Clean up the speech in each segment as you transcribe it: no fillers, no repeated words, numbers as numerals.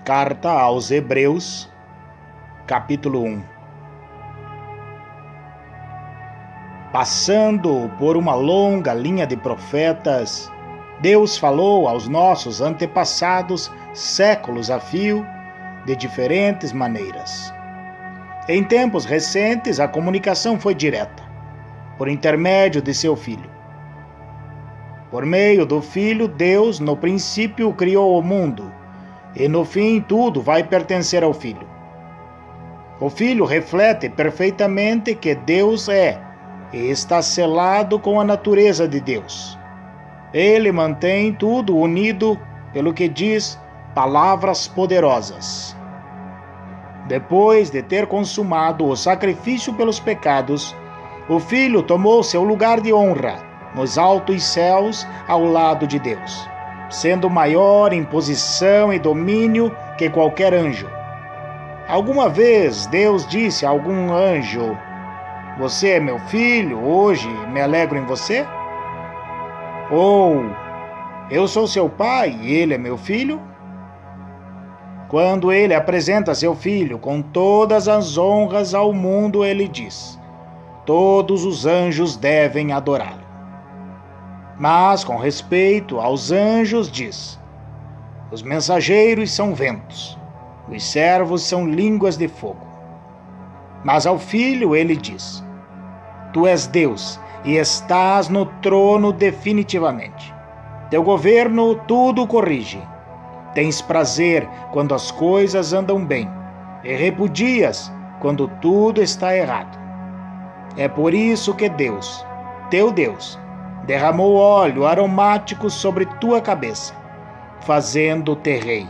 Carta aos Hebreus, capítulo 1. Passando por uma longa linha de profetas, Deus falou aos nossos antepassados séculos a fio, de diferentes maneiras. Em tempos recentes, a comunicação foi direta, por intermédio de seu Filho. Por meio do Filho, Deus, no princípio, criou o mundo, e no fim tudo vai pertencer ao Filho. O Filho reflete perfeitamente que Deus é e está selado com a natureza de Deus. Ele mantém tudo unido pelo que diz palavras poderosas. Depois de ter consumado o sacrifício pelos pecados, o Filho tomou seu lugar de honra nos altos céus ao lado de Deus, sendo maior em posição e domínio que qualquer anjo. Alguma vez Deus disse a algum anjo: "Você é meu filho, hoje me alegro em você"? Ou "Eu sou seu pai e ele é meu filho"? Quando ele apresenta seu filho com todas as honras ao mundo, ele diz: todos os anjos devem adorá-lo. Mas, com respeito aos anjos, diz: os mensageiros são ventos, os servos são línguas de fogo. Mas ao Filho ele diz: tu és Deus e estás no trono definitivamente. Teu governo tudo corrige. Tens prazer quando as coisas andam bem e repudias quando tudo está errado. É por isso que Deus, teu Deus, derramou óleo aromático sobre tua cabeça, fazendo-te rei,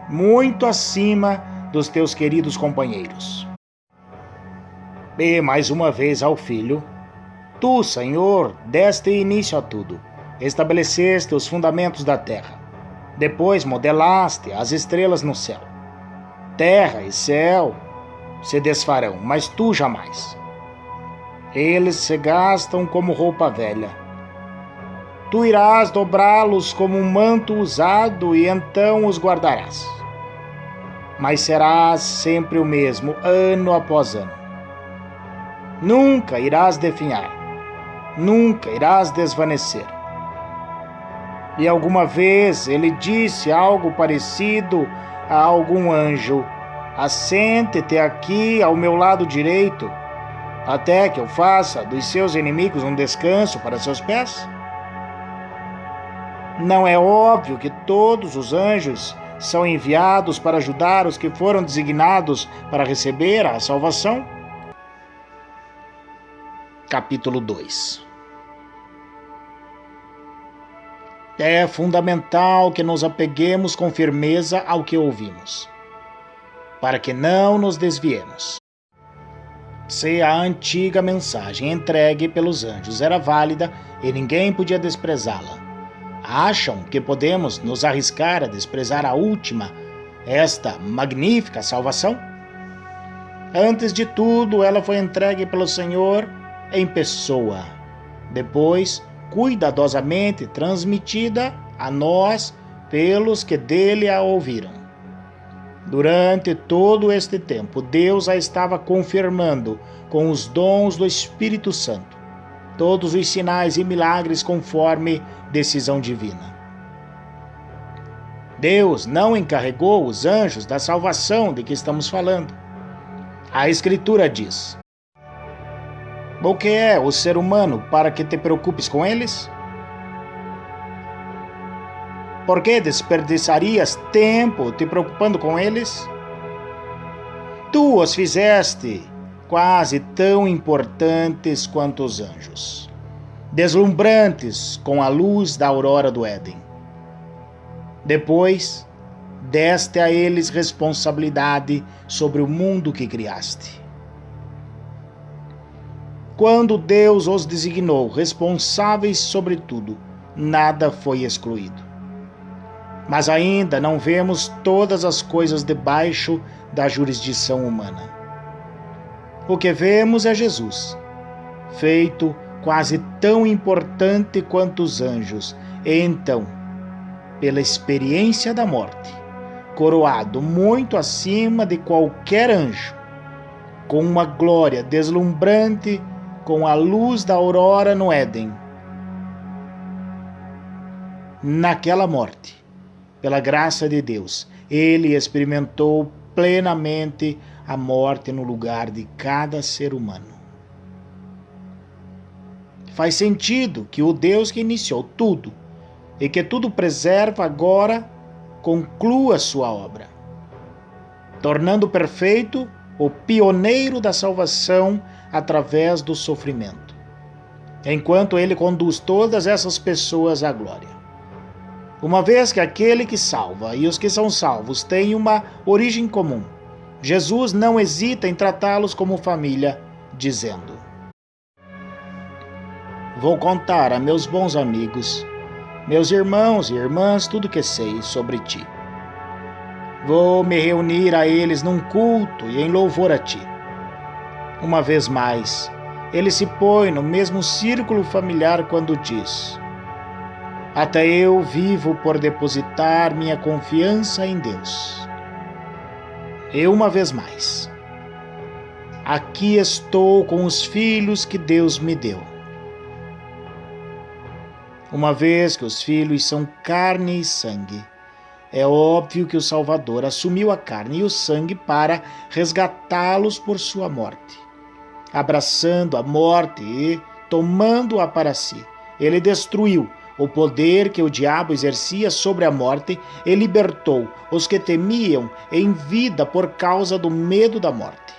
muito acima dos teus queridos companheiros. E mais uma vez ao Filho: tu, Senhor, deste início a tudo, estabeleceste os fundamentos da terra, depois modelaste as estrelas no céu. Terra e céu se desfarão, mas tu jamais. Eles se gastam como roupa velha. Tu irás dobrá-los como um manto usado e então os guardarás. Mas serás sempre o mesmo, ano após ano. Nunca irás definhar, nunca irás desvanecer. E alguma vez ele disse algo parecido a algum anjo: assente-te aqui ao meu lado direito, até que eu faça dos seus inimigos um descanso para seus pés? Não é óbvio que todos os anjos são enviados para ajudar os que foram designados para receber a salvação? Capítulo 2. É fundamental que nos apeguemos com firmeza ao que ouvimos, para que não nos desviemos. Se a antiga mensagem entregue pelos anjos era válida e ninguém podia desprezá-la, acham que podemos nos arriscar a desprezar a última, esta magnífica salvação? Antes de tudo, ela foi entregue pelo Senhor em pessoa, depois cuidadosamente transmitida a nós pelos que dele a ouviram. Durante todo este tempo, Deus a estava confirmando com os dons do Espírito Santo, todos os sinais e milagres conforme decisão divina. Deus não encarregou os anjos da salvação de que estamos falando. A Escritura diz: o que é o ser humano para que te preocupes com eles? Por que desperdiçarias tempo te preocupando com eles? Tu os fizeste quase tão importantes quanto os anjos, deslumbrantes com a luz da aurora do Éden. Depois, deste a eles responsabilidade sobre o mundo que criaste. Quando Deus os designou responsáveis sobre tudo, nada foi excluído. Mas ainda não vemos todas as coisas debaixo da jurisdição humana. O que vemos é Jesus, feito quase tão importante quanto os anjos, e então, pela experiência da morte, coroado muito acima de qualquer anjo, com uma glória deslumbrante, com a luz da aurora no Éden. Naquela morte, pela graça de Deus, ele experimentou plenamente a morte no lugar de cada ser humano. Faz sentido que o Deus que iniciou tudo e que tudo preserva agora conclua sua obra, tornando perfeito o pioneiro da salvação através do sofrimento, enquanto ele conduz todas essas pessoas à glória. Uma vez que aquele que salva e os que são salvos têm uma origem comum, Jesus não hesita em tratá-los como família, dizendo: vou contar a meus bons amigos, meus irmãos e irmãs, tudo que sei sobre ti. Vou me reunir a eles num culto e em louvor a ti. Uma vez mais, ele se põe no mesmo círculo familiar quando diz: até eu vivo por depositar minha confiança em Deus. E uma vez mais, aqui estou com os filhos que Deus me deu. Uma vez que os filhos são carne e sangue, é óbvio que o Salvador assumiu a carne e o sangue para resgatá-los por sua morte. Abraçando a morte e tomando-a para si, ele destruiu o poder que o diabo exercia sobre a morte e libertou os que temiam em vida por causa do medo da morte.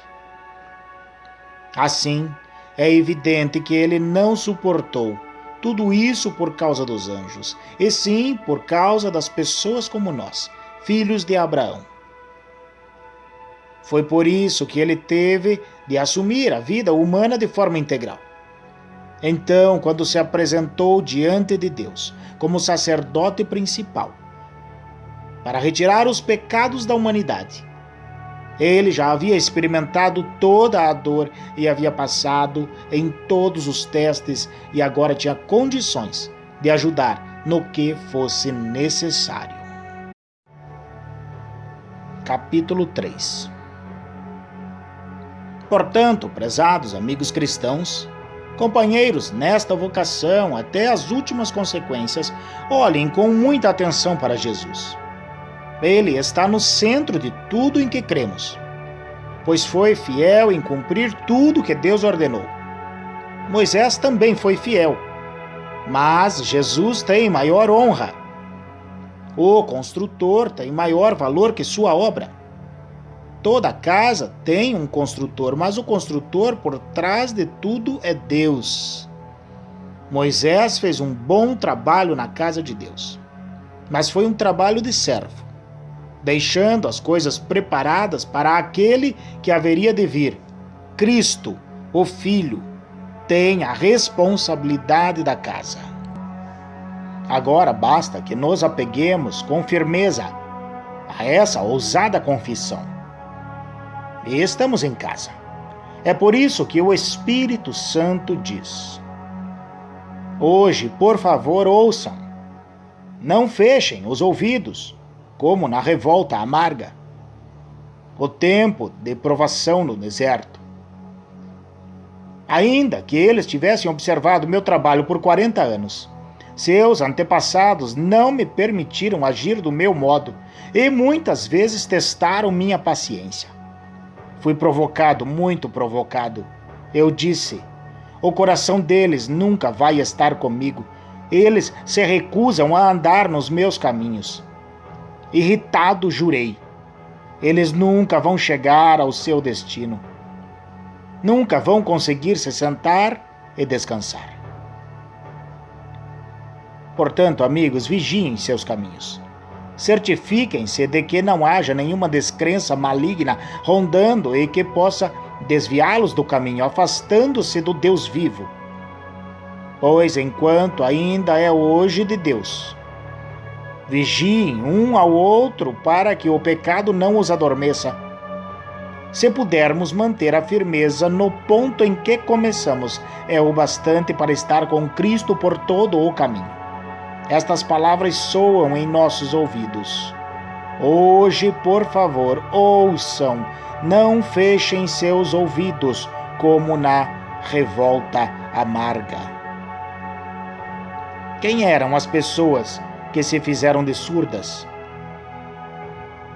Assim, é evidente que ele não suportou tudo isso por causa dos anjos, e sim por causa das pessoas como nós, filhos de Abraão. Foi por isso que ele teve de assumir a vida humana de forma integral. Então, quando se apresentou diante de Deus como sacerdote principal, para retirar os pecados da humanidade, ele já havia experimentado toda a dor e havia passado em todos os testes e agora tinha condições de ajudar no que fosse necessário. Capítulo 3. Portanto, prezados amigos cristãos, companheiros nesta vocação até as últimas consequências, olhem com muita atenção para Jesus. Ele está no centro de tudo em que cremos, pois foi fiel em cumprir tudo que Deus ordenou. Moisés também foi fiel, mas Jesus tem maior honra. O construtor tem maior valor que sua obra. Toda casa tem um construtor, mas o construtor por trás de tudo é Deus. Moisés fez um bom trabalho na casa de Deus, mas foi um trabalho de servo, deixando as coisas preparadas para aquele que haveria de vir. Cristo, o Filho, tem a responsabilidade da casa. Agora basta que nos apeguemos com firmeza a essa ousada confissão. E estamos em casa. É por isso que o Espírito Santo diz: hoje, por favor, ouçam. Não fechem os ouvidos, como na revolta amarga, o tempo de provação no deserto. Ainda que eles tivessem observado meu trabalho por 40 anos, seus antepassados não me permitiram agir do meu modo e muitas vezes testaram minha paciência. Fui provocado, muito provocado. Eu disse: o coração deles nunca vai estar comigo. Eles se recusam a andar nos meus caminhos. Irritado, jurei: eles nunca vão chegar ao seu destino. Nunca vão conseguir se sentar e descansar. Portanto, amigos, vigiem seus caminhos. Certifiquem-se de que não haja nenhuma descrença maligna rondando e que possa desviá-los do caminho, afastando-se do Deus vivo. Pois enquanto ainda é hoje de Deus, vigiem um ao outro para que o pecado não os adormeça. Se pudermos manter a firmeza no ponto em que começamos, é o bastante para estar com Cristo por todo o caminho. Estas palavras soam em nossos ouvidos. Hoje, por favor, ouçam, não fechem seus ouvidos, como na revolta amarga. Quem eram as pessoas que se fizeram de surdas?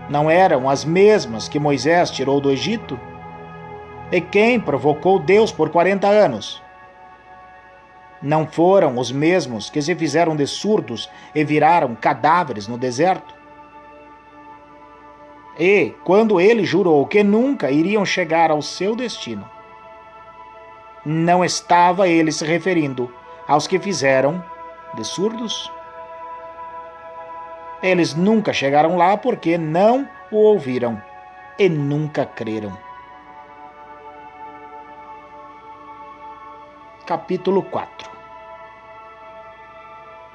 Não eram as mesmas que Moisés tirou do Egito? E quem provocou Deus por 40 anos? Não foram os mesmos que se fizeram de surdos e viraram cadáveres no deserto? E, quando ele jurou que nunca iriam chegar ao seu destino, não estava ele se referindo aos que fizeram de surdos? Eles nunca chegaram lá porque não o ouviram e nunca creram. Capítulo 4.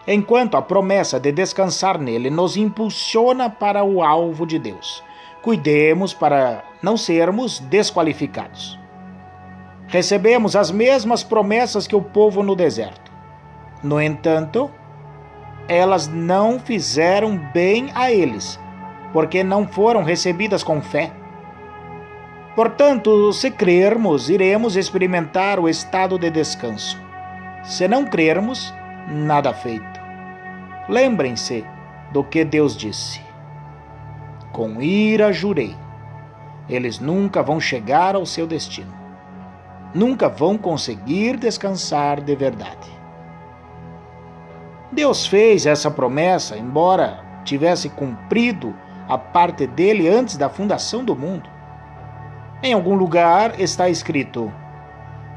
Enquanto a promessa de descansar nele nos impulsiona para o alvo de Deus, cuidemos para não sermos desqualificados. Recebemos as mesmas promessas que o povo no deserto. No entanto, elas não fizeram bem a eles, porque não foram recebidas com fé. Portanto, se crermos, iremos experimentar o estado de descanso. Se não crermos, nada feito. Lembrem-se do que Deus disse. Com ira jurei, eles nunca vão chegar ao seu destino. Nunca vão conseguir descansar de verdade. Deus fez essa promessa, embora tivesse cumprido a parte dele antes da fundação do mundo. Em algum lugar está escrito: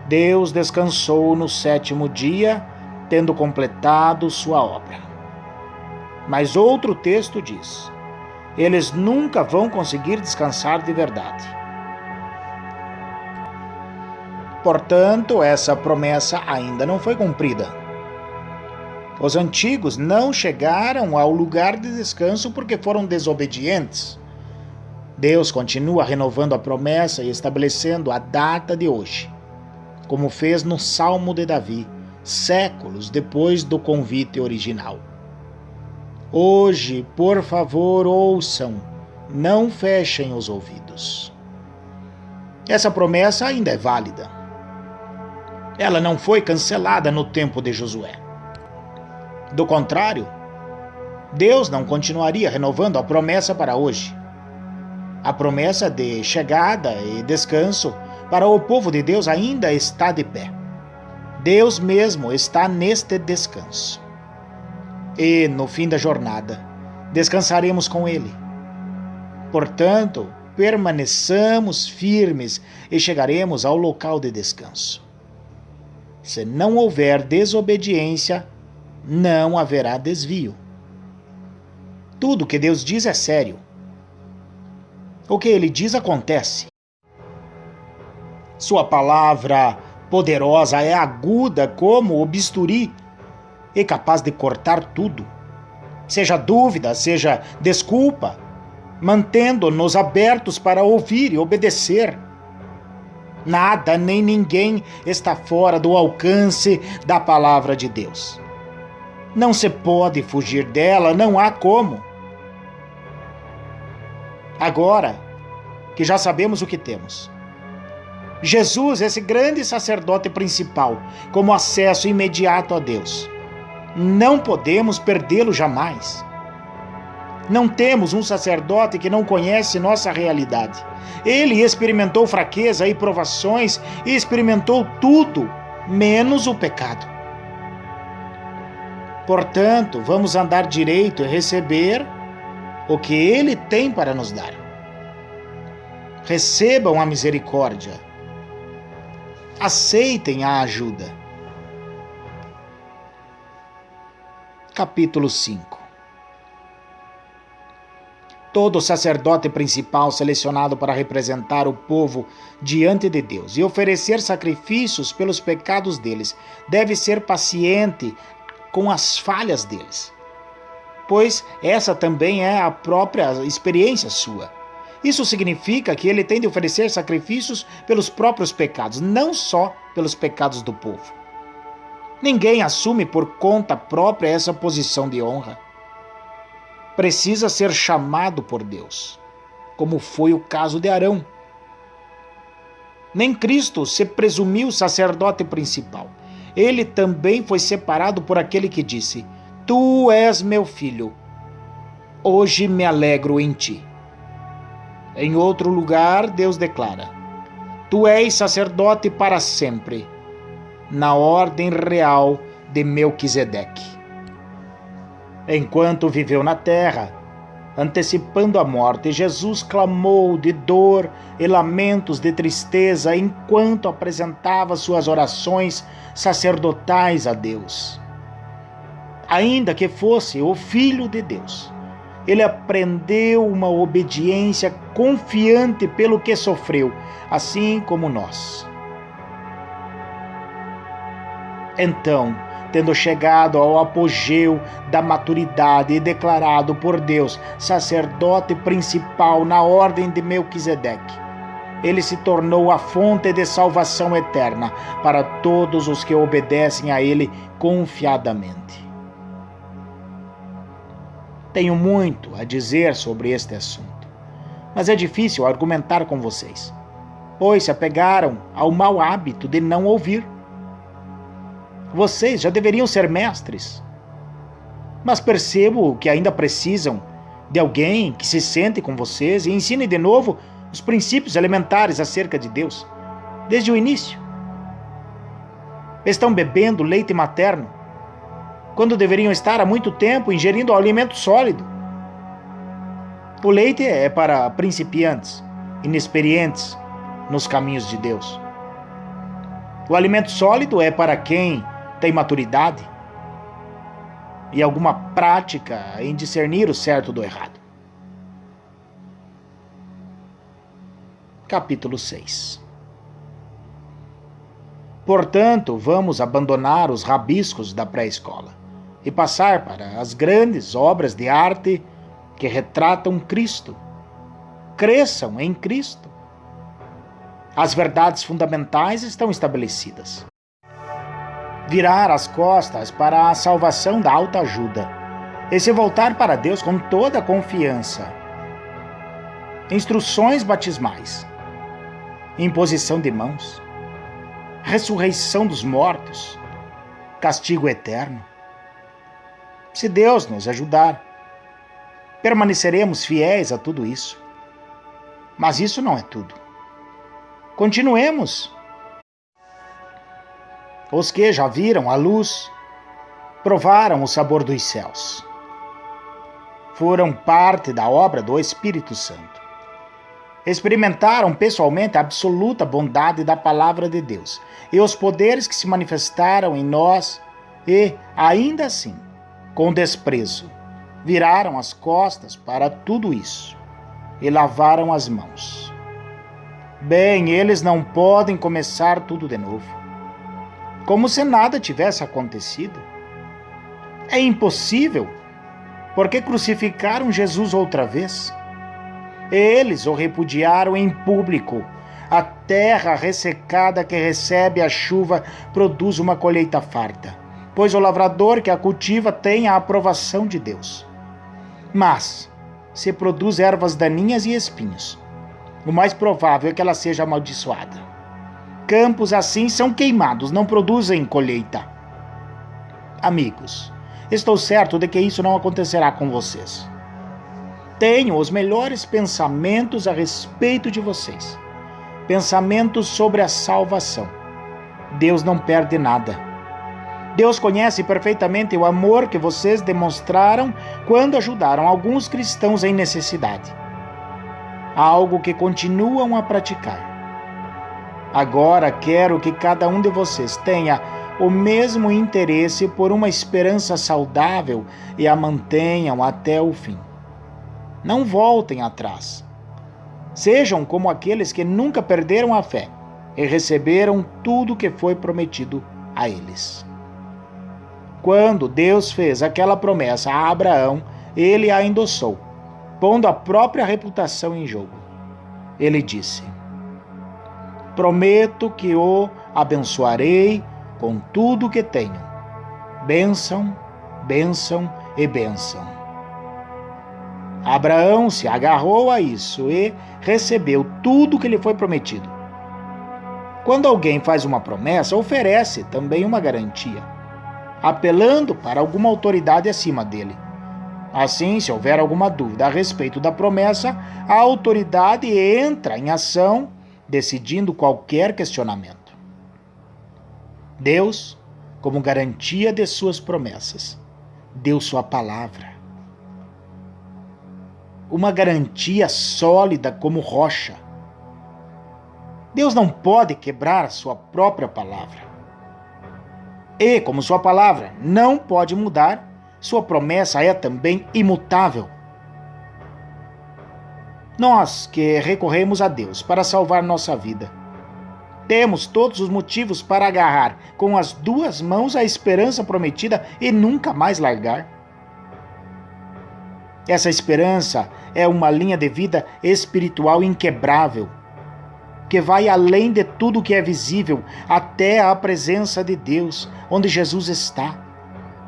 Deus descansou no 7º dia, tendo completado sua obra. Mas outro texto diz: eles nunca vão conseguir descansar de verdade. Portanto, essa promessa ainda não foi cumprida. Os antigos não chegaram ao lugar de descanso porque foram desobedientes. Deus continua renovando a promessa e estabelecendo a data de hoje, como fez no Salmo de Davi, séculos depois do convite original. Hoje, por favor, ouçam, não fechem os ouvidos. Essa promessa ainda é válida. Ela não foi cancelada no tempo de Josué. Do contrário, Deus não continuaria renovando a promessa para hoje. A promessa de chegada e descanso para o povo de Deus ainda está de pé. Deus mesmo está neste descanso. E, no fim da jornada, descansaremos com Ele. Portanto, permaneçamos firmes e chegaremos ao local de descanso. Se não houver desobediência, não haverá desvio. Tudo que Deus diz é sério. O que Ele diz acontece. Sua palavra poderosa é aguda como o bisturi e capaz de cortar tudo, seja dúvida, seja desculpa, mantendo-nos abertos para ouvir e obedecer. Nada nem ninguém está fora do alcance da palavra de Deus. Não se pode fugir dela, não há como. Agora que já sabemos o que temos, Jesus, esse grande sacerdote principal, como acesso imediato a Deus, não podemos perdê-lo jamais. Não temos um sacerdote que não conhece nossa realidade. Ele experimentou fraqueza e provações e experimentou tudo, menos o pecado. Portanto, vamos andar direito e receber o que Ele tem para nos dar. Recebam a misericórdia. Aceitem a ajuda. Capítulo 5. Todo sacerdote principal selecionado para representar o povo diante de Deus e oferecer sacrifícios pelos pecados deles deve ser paciente com as falhas deles, pois essa também é a própria experiência sua. Isso significa que ele tem de oferecer sacrifícios pelos próprios pecados, não só pelos pecados do povo. Ninguém assume por conta própria essa posição de honra. precisa ser chamado por Deus, como foi o caso de Arão. Nem Cristo se presumiu sacerdote principal. Ele também foi separado por aquele que disse: Tu és meu filho, hoje me alegro em ti. Em outro lugar, Deus declara: Tu és sacerdote para sempre, na ordem real de Melquisedeque. Enquanto viveu na terra, antecipando a morte, Jesus clamou de dor e lamentos de tristeza enquanto apresentava suas orações sacerdotais a Deus. Ainda que fosse o Filho de Deus, ele aprendeu uma obediência confiante pelo que sofreu, assim como nós. Então, tendo chegado ao apogeu da maturidade e declarado por Deus sacerdote principal na ordem de Melquisedeque, ele se tornou a fonte de salvação eterna para todos os que obedecem a ele confiadamente. Tenho muito a dizer sobre este assunto, mas é difícil argumentar com vocês, pois se apegaram ao mau hábito de não ouvir. Vocês já deveriam ser mestres, mas percebo que ainda precisam de alguém que se sente com vocês e ensine de novo os princípios elementares acerca de Deus, desde o início. Estão bebendo leite materno, quando deveriam estar há muito tempo ingerindo alimento sólido. O leite é para principiantes, inexperientes nos caminhos de Deus. O alimento sólido é para quem tem maturidade e alguma prática em discernir o certo do errado. Capítulo 6. Portanto, vamos abandonar os rabiscos da pré-escola e passar para as grandes obras de arte que retratam Cristo. Cresçam em Cristo. As verdades fundamentais estão estabelecidas. Virar as costas para a salvação da autoajuda e se voltar para Deus com toda a confiança. Instruções batismais, imposição de mãos, ressurreição dos mortos, castigo eterno. Se Deus nos ajudar, permaneceremos fiéis a tudo isso. Mas isso não é tudo. Continuemos. Os que já viram a luz, provaram o sabor dos céus. Foram parte da obra do Espírito Santo. Experimentaram pessoalmente a absoluta bondade da palavra de Deus e os poderes que se manifestaram em nós e, ainda assim, com desprezo, viraram as costas para tudo isso e lavaram as mãos. Bem, eles não podem começar tudo de novo, como se nada tivesse acontecido. É impossível, porque crucificaram Jesus outra vez. Eles o repudiaram em público. A terra ressecada que recebe a chuva produz uma colheita farta, pois o lavrador que a cultiva tem a aprovação de Deus. Mas, se produz ervas daninhas e espinhos, o mais provável é que ela seja amaldiçoada. Campos assim são queimados, não produzem colheita. Amigos, estou certo de que isso não acontecerá com vocês. Tenho os melhores pensamentos a respeito de vocês. Pensamentos sobre a salvação. Deus não perde nada. Deus conhece perfeitamente o amor que vocês demonstraram quando ajudaram alguns cristãos em necessidade. Algo que continuam a praticar. Agora quero que cada um de vocês tenha o mesmo interesse por uma esperança saudável e a mantenham até o fim. Não voltem atrás. Sejam como aqueles que nunca perderam a fé e receberam tudo que foi prometido a eles. Quando Deus fez aquela promessa a Abraão, ele a endossou, pondo a própria reputação em jogo. Ele disse: prometo que o abençoarei com tudo o que tenho. Bênção, bênção e bênção. Abraão se agarrou a isso e recebeu tudo que lhe foi prometido. Quando alguém faz uma promessa, oferece também uma garantia, apelando para alguma autoridade acima dele. Assim, se houver alguma dúvida a respeito da promessa, a autoridade entra em ação, decidindo qualquer questionamento. Deus, como garantia de suas promessas, deu sua palavra. Uma garantia sólida como rocha. Deus não pode quebrar a sua própria palavra. E, como sua palavra não pode mudar, sua promessa é também imutável. Nós que recorremos a Deus para salvar nossa vida, temos todos os motivos para agarrar com as duas mãos a esperança prometida e nunca mais largar. Essa esperança é uma linha de vida espiritual inquebrável, que vai além de tudo que é visível, até a presença de Deus, onde Jesus está.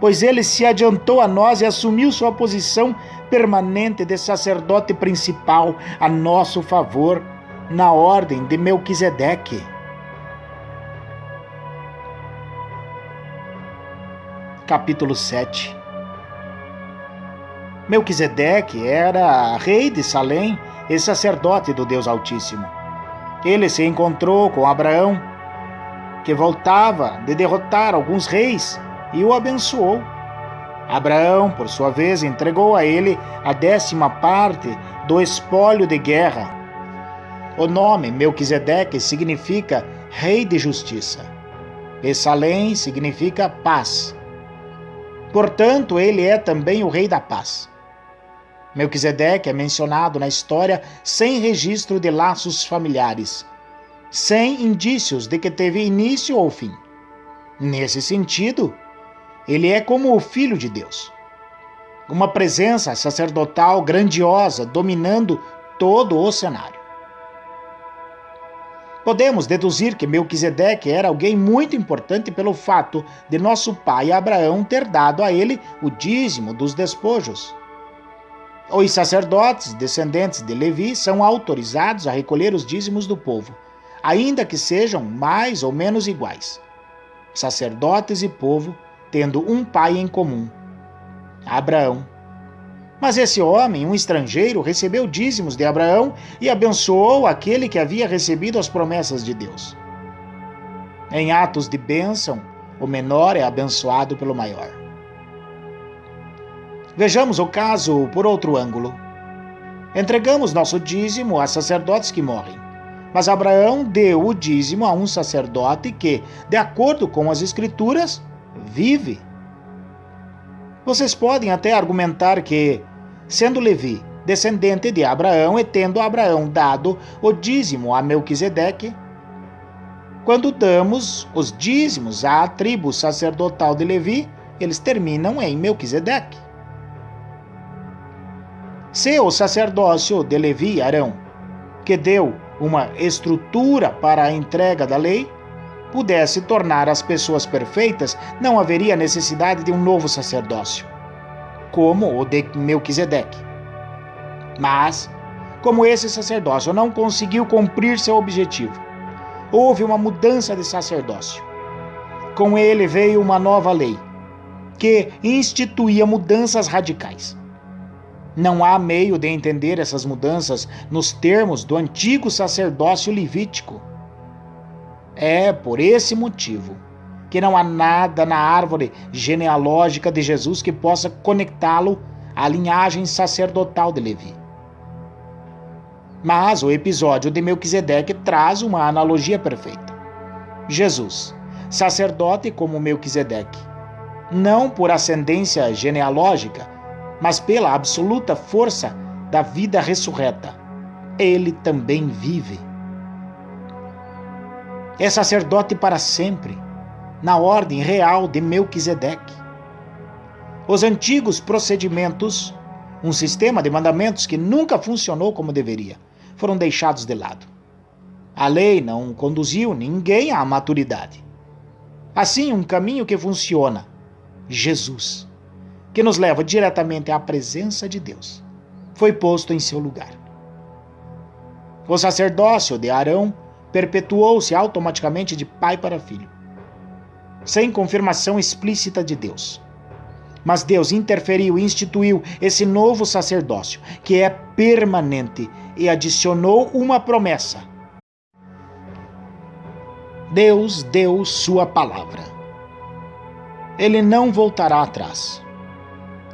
Pois ele se adiantou a nós e assumiu sua posição permanente de sacerdote principal a nosso favor, na ordem de Melquisedeque. Capítulo 7. Melquisedeque era rei de Salém e sacerdote do Deus Altíssimo. Ele se encontrou com Abraão, que voltava de derrotar alguns reis, e o abençoou. Abraão, por sua vez, entregou a ele a 10ª parte do espólio de guerra. O nome Melquisedeque significa rei de justiça, e Salém significa paz. Portanto, ele é também o rei da paz. Melquisedeque é mencionado na história sem registro de laços familiares, sem indícios de que teve início ou fim. Nesse sentido, ele é como o Filho de Deus, uma presença sacerdotal grandiosa dominando todo o cenário. Podemos deduzir que Melquisedeque era alguém muito importante pelo fato de nosso pai Abraão ter dado a ele o dízimo dos despojos. Os sacerdotes, descendentes de Levi, são autorizados a recolher os dízimos do povo, ainda que sejam mais ou menos iguais. Sacerdotes e povo tendo um pai em comum, Abraão. Mas esse homem, um estrangeiro, recebeu dízimos de Abraão e abençoou aquele que havia recebido as promessas de Deus. Em atos de bênção, o menor é abençoado pelo maior. Vejamos o caso por outro ângulo. Entregamos nosso dízimo a sacerdotes que morrem, mas Abraão deu o dízimo a um sacerdote que, de acordo com as Escrituras, vive. Vocês podem até argumentar que, sendo Levi descendente de Abraão e tendo Abraão dado o dízimo a Melquisedeque, quando damos os dízimos à tribo sacerdotal de Levi, eles terminam em Melquisedeque. Se o sacerdócio de Levi e Arão, que deu uma estrutura para a entrega da lei, pudesse tornar as pessoas perfeitas, não haveria necessidade de um novo sacerdócio, como o de Melquisedeque. Mas, como esse sacerdócio não conseguiu cumprir seu objetivo, houve uma mudança de sacerdócio. Com ele veio uma nova lei, que instituía mudanças radicais. Não há meio de entender essas mudanças nos termos do antigo sacerdócio levítico. É por esse motivo que não há nada na árvore genealógica de Jesus que possa conectá-lo à linhagem sacerdotal de Levi. Mas o episódio de Melquisedeque traz uma analogia perfeita. Jesus, sacerdote como Melquisedeque, não por ascendência genealógica, mas pela absoluta força da vida ressurreta, ele também vive. É sacerdote para sempre, na ordem real de Melquisedeque. Os antigos procedimentos, um sistema de mandamentos que nunca funcionou como deveria, foram deixados de lado. A lei não conduziu ninguém à maturidade. Assim, um caminho que funciona, Jesus, que nos leva diretamente à presença de Deus. foi posto em seu lugar. O sacerdócio de Arão perpetuou-se automaticamente de pai para filho, sem confirmação explícita de Deus. Mas Deus interferiu e instituiu esse novo sacerdócio, que é permanente, e adicionou uma promessa. Deus deu sua palavra. Ele não voltará atrás.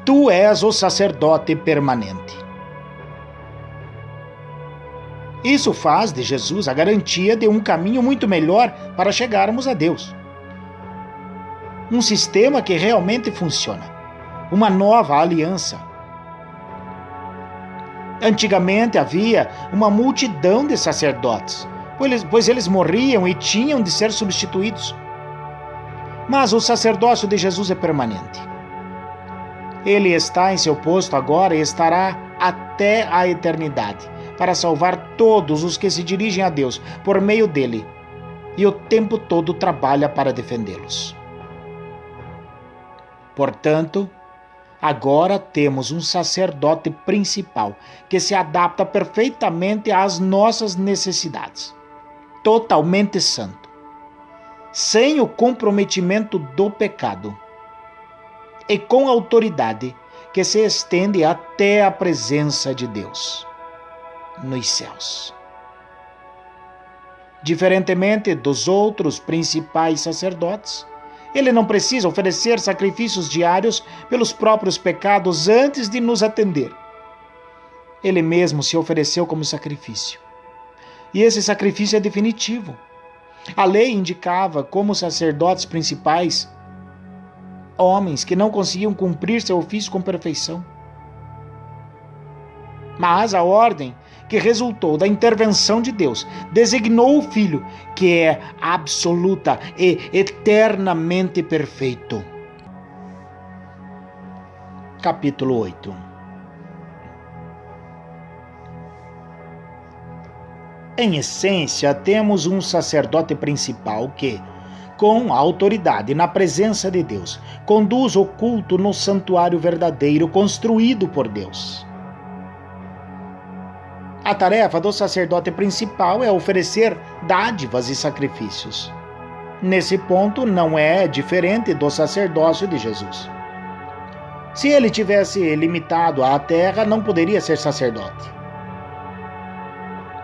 Tu és o sacerdote permanente. Isso faz de Jesus a garantia de um caminho muito melhor para chegarmos a Deus. Um sistema que realmente funciona. Uma nova aliança. Antigamente havia uma multidão de sacerdotes, pois eles morriam e tinham de ser substituídos. Mas o sacerdócio de Jesus é permanente. Ele está em seu posto agora e estará até a eternidade, para salvar todos os que se dirigem a Deus por meio dele, e o tempo todo trabalha para defendê-los. Portanto, agora temos um sacerdote principal que se adapta perfeitamente às nossas necessidades, totalmente santo, sem o comprometimento do pecado, e com autoridade que se estende até a presença de Deus nos céus. Diferentemente dos outros principais sacerdotes, ele não precisa oferecer sacrifícios diários pelos próprios pecados antes de nos atender. Ele mesmo se ofereceu como sacrifício. E esse sacrifício é definitivo. A lei indicava como sacerdotes principais homens que não conseguiam cumprir seu ofício com perfeição. Mas a ordem que resultou da intervenção de Deus designou o Filho, que é absoluta e eternamente perfeito. Capítulo 8. Em essência, temos um sacerdote principal que, com autoridade na presença de Deus, conduz o culto no santuário verdadeiro construído por Deus. A tarefa do sacerdote principal é oferecer dádivas e sacrifícios. Nesse ponto, não é diferente do sacerdócio de Jesus. Se ele tivesse limitado à terra, não poderia ser sacerdote.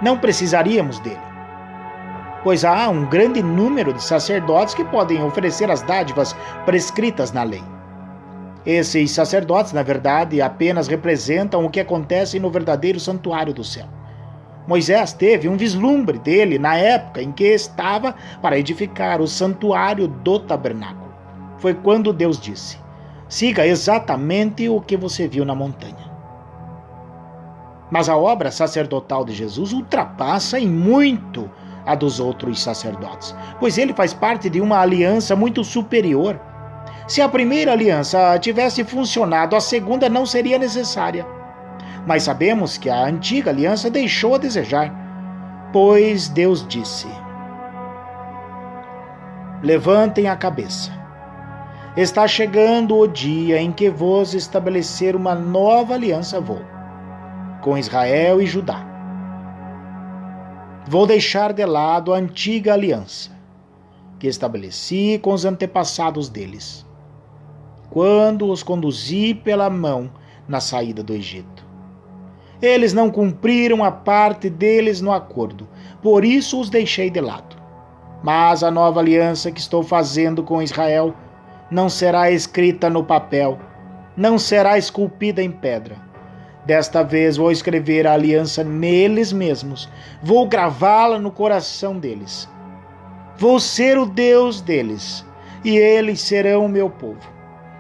Não precisaríamos dele, pois há um grande número de sacerdotes que podem oferecer as dádivas prescritas na lei. Esses sacerdotes, na verdade, apenas representam o que acontece no verdadeiro santuário do céu. Moisés teve um vislumbre dele na época em que estava para edificar o santuário do tabernáculo. Foi quando Deus disse: siga exatamente o que você viu na montanha. Mas a obra sacerdotal de Jesus ultrapassa em muito a dos outros sacerdotes, pois ele faz parte de uma aliança muito superior. Se a primeira aliança tivesse funcionado, a segunda não seria necessária. Mas sabemos que a antiga aliança deixou a desejar, pois Deus disse: levantem a cabeça. Está chegando o dia em que vos estabelecer uma nova aliança vou, com Israel e Judá. Vou deixar de lado a antiga aliança, que estabeleci com os antepassados deles, quando os conduzi pela mão na saída do Egito. Eles não cumpriram a parte deles no acordo, por isso os deixei de lado. Mas a nova aliança que estou fazendo com Israel não será escrita no papel, não será esculpida em pedra. Desta vez vou escrever a aliança neles mesmos, vou gravá-la no coração deles. Vou ser o Deus deles, e eles serão o meu povo.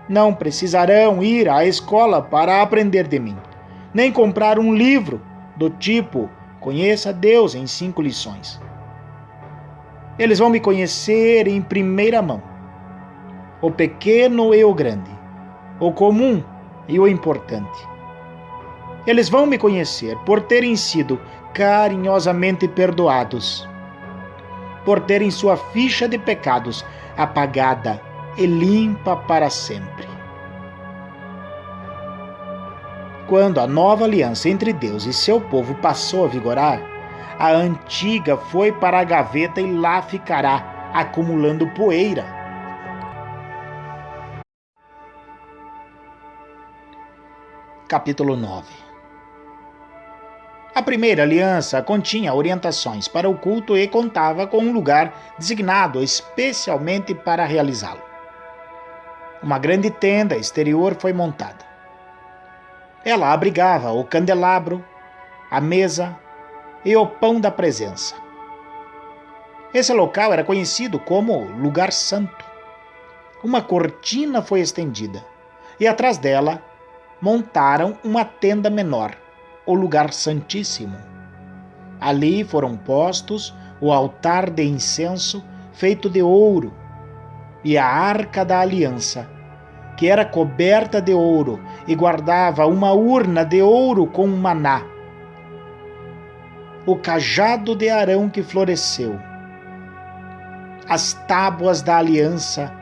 Não precisarão ir à escola para aprender de mim, nem comprar um livro do tipo Conheça Deus em 5 lições. Eles vão me conhecer em primeira mão, o pequeno e o grande, o comum e o importante. Eles vão me conhecer por terem sido carinhosamente perdoados, por terem sua ficha de pecados apagada e limpa para sempre. Quando a nova aliança entre Deus e seu povo passou a vigorar, a antiga foi para a gaveta e lá ficará, acumulando poeira. Capítulo 9. A primeira aliança continha orientações para o culto e contava com um lugar designado especialmente para realizá-lo. Uma grande tenda exterior foi montada. Ela abrigava o candelabro, a mesa e o pão da presença. Esse local era conhecido como Lugar Santo. Uma cortina foi estendida e atrás dela montaram uma tenda menor, o Lugar Santíssimo. Ali foram postos o altar de incenso feito de ouro e a arca da aliança, que era coberta de ouro e guardava uma urna de ouro com maná, o cajado de Arão que floresceu, as tábuas da aliança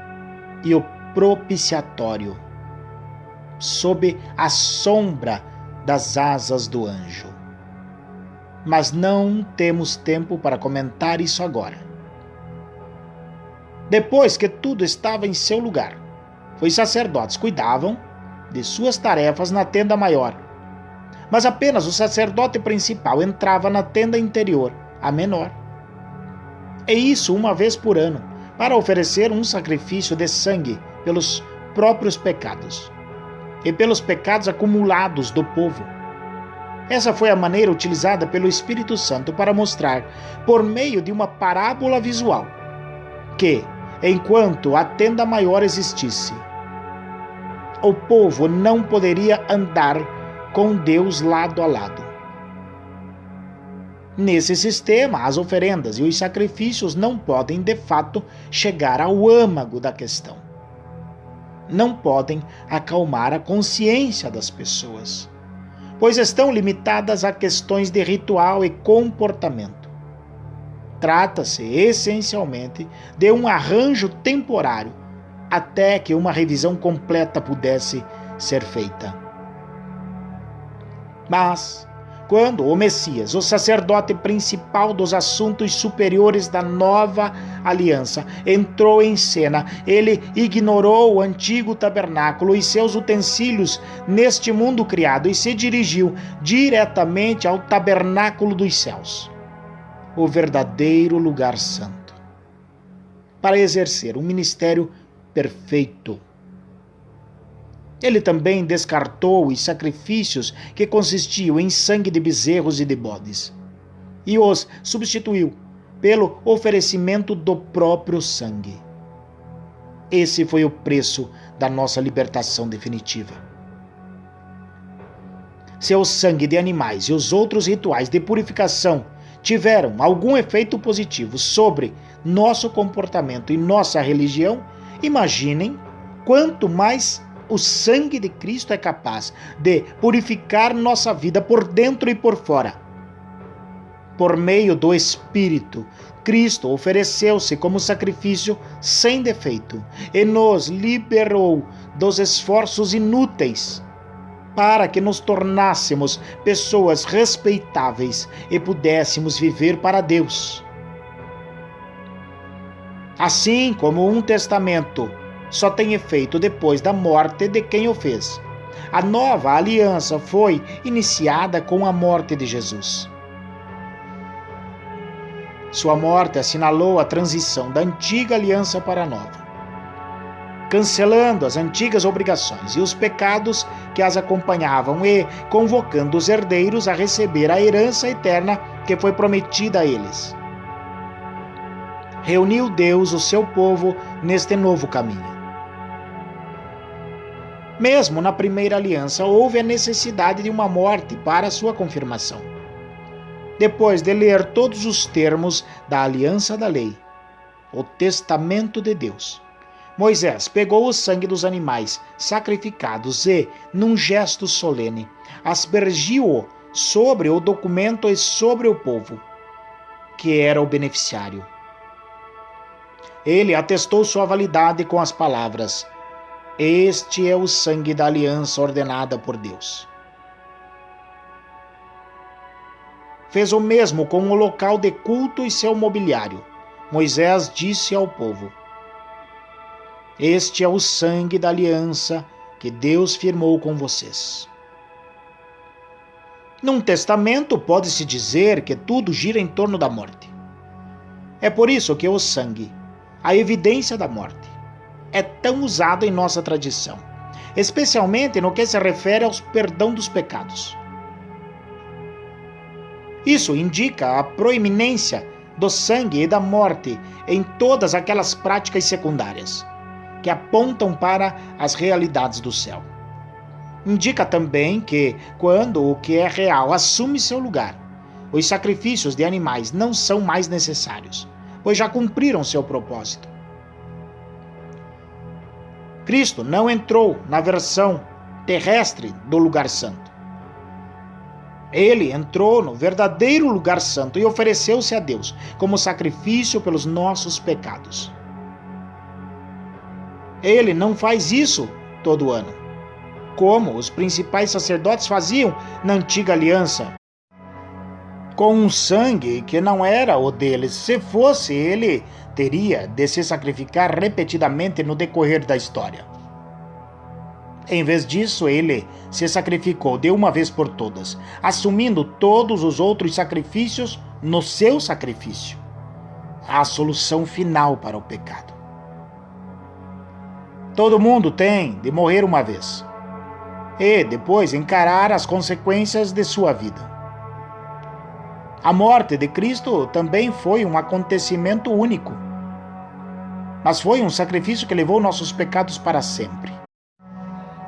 e o propiciatório, sob a sombra das asas do anjo. Mas não temos tempo para comentar isso agora. Depois que tudo estava em seu lugar, os sacerdotes cuidavam de suas tarefas na tenda maior, mas apenas o sacerdote principal entrava na tenda interior, a menor. E isso uma vez por ano, para oferecer um sacrifício de sangue pelos próprios pecados e pelos pecados acumulados do povo. Essa foi a maneira utilizada pelo Espírito Santo para mostrar, por meio de uma parábola visual, que, enquanto a tenda maior existisse, o povo não poderia andar com Deus lado a lado. Nesse sistema, as oferendas e os sacrifícios não podem, de fato, chegar ao âmago da questão. Não podem acalmar a consciência das pessoas, pois estão limitadas a questões de ritual e comportamento. Trata-se, essencialmente, de um arranjo temporário, até que uma revisão completa pudesse ser feita. Mas, quando o Messias, o sacerdote principal dos assuntos superiores da nova aliança, entrou em cena, ele ignorou o antigo tabernáculo e seus utensílios neste mundo criado e se dirigiu diretamente ao tabernáculo dos céus, o verdadeiro lugar santo, para exercer um ministério perfeito. Ele também descartou os sacrifícios que consistiam em sangue de bezerros e de bodes, e os substituiu pelo oferecimento do próprio sangue. Esse foi o preço da nossa libertação definitiva. Se o sangue de animais e os outros rituais de purificação tiveram algum efeito positivo sobre nosso comportamento e nossa religião, imaginem quanto mais o sangue de Cristo é capaz de purificar nossa vida por dentro e por fora. Por meio do Espírito, Cristo ofereceu-se como sacrifício sem defeito e nos liberou dos esforços inúteis para que nos tornássemos pessoas respeitáveis e pudéssemos viver para Deus. Assim como um testamento só tem efeito depois da morte de quem o fez, a nova aliança foi iniciada com a morte de Jesus. Sua morte assinalou a transição da antiga aliança para a nova, cancelando as antigas obrigações e os pecados que as acompanhavam e convocando os herdeiros a receber a herança eterna que foi prometida a eles. Reuniu Deus o seu povo neste novo caminho. Mesmo na primeira aliança, houve a necessidade de uma morte para sua confirmação. Depois de ler todos os termos da aliança da lei, o testamento de Deus, Moisés pegou o sangue dos animais sacrificados e, num gesto solene, aspergiu-o sobre o documento e sobre o povo, que era o beneficiário. Ele atestou sua validade com as palavras: "Este é o sangue da aliança ordenada por Deus." fez o mesmo com o local de culto e seu mobiliário. Moisés disse ao povo: Este é o sangue da aliança que Deus firmou com vocês. Num testamento, pode-se dizer que tudo gira em torno da morte. É por isso que o sangue, a evidência da morte, é tão usado em nossa tradição, especialmente no que se refere ao perdão dos pecados. Isso indica a proeminência do sangue e da morte em todas aquelas práticas secundárias que apontam para as realidades do céu. Indica também que, quando o que é real assume seu lugar, os sacrifícios de animais não são mais necessários, pois já cumpriram seu propósito. Cristo não entrou na versão terrestre do lugar santo. Ele entrou no verdadeiro lugar santo e ofereceu-se a Deus como sacrifício pelos nossos pecados. Ele não faz isso todo ano, como os principais sacerdotes faziam na antiga aliança, com um sangue que não era o deles. Se fosse, ele teria de se sacrificar repetidamente no decorrer da história. Em vez disso, ele se sacrificou de uma vez por todas, assumindo todos os outros sacrifícios no seu sacrifício, a solução final para o pecado. Todo mundo tem de morrer uma vez e depois encarar as consequências de sua vida. A morte de Cristo também foi um acontecimento único, mas foi um sacrifício que levou nossos pecados para sempre.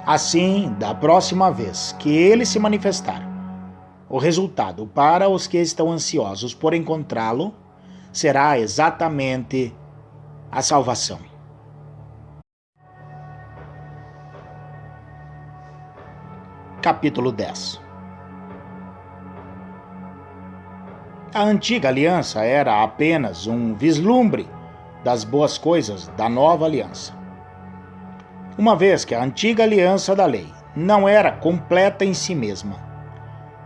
Assim, da próxima vez que ele se manifestar, o resultado para os que estão ansiosos por encontrá-lo será exatamente a salvação. Capítulo 10. A antiga aliança era apenas um vislumbre das boas coisas da nova aliança. Uma vez que a antiga aliança da lei não era completa em si mesma,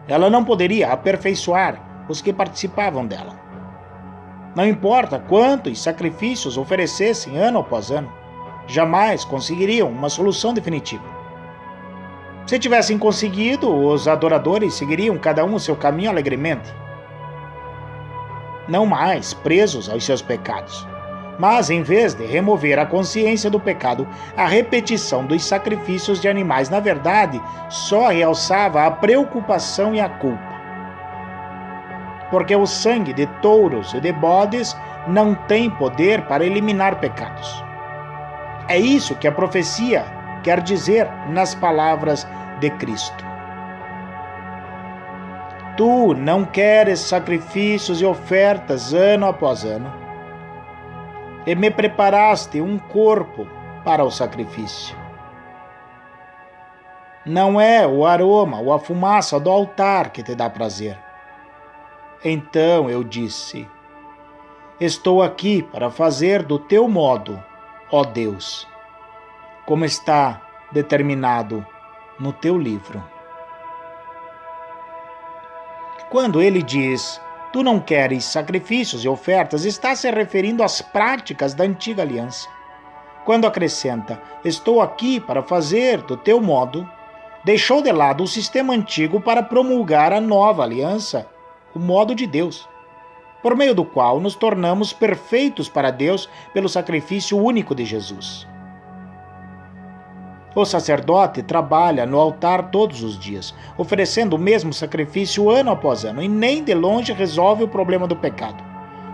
ela não poderia aperfeiçoar os que participavam dela. Não importa quantos sacrifícios oferecessem ano após ano, jamais conseguiriam uma solução definitiva. Se tivessem conseguido, os adoradores seguiriam cada um o seu caminho alegremente, não mais presos aos seus pecados. Mas, em vez de remover a consciência do pecado, a repetição dos sacrifícios de animais, na verdade, só realçava a preocupação e a culpa. Porque o sangue de touros e de bodes não tem poder para eliminar pecados. É isso que a profecia quer dizer nas palavras de Cristo. Tu não queres sacrifícios e ofertas ano após ano, e me preparaste um corpo para o sacrifício. Não é o aroma ou a fumaça do altar que te dá prazer. Então eu disse: estou aqui para fazer do teu modo, ó Deus, como está determinado no teu livro. Quando ele diz: tu não queres sacrifícios e ofertas, está se referindo às práticas da antiga aliança. Quando acrescenta: estou aqui para fazer do teu modo, deixou de lado o sistema antigo para promulgar a nova aliança, o modo de Deus, por meio do qual nos tornamos perfeitos para Deus pelo sacrifício único de Jesus. O sacerdote trabalha no altar todos os dias, oferecendo o mesmo sacrifício ano após ano, e nem de longe resolve o problema do pecado.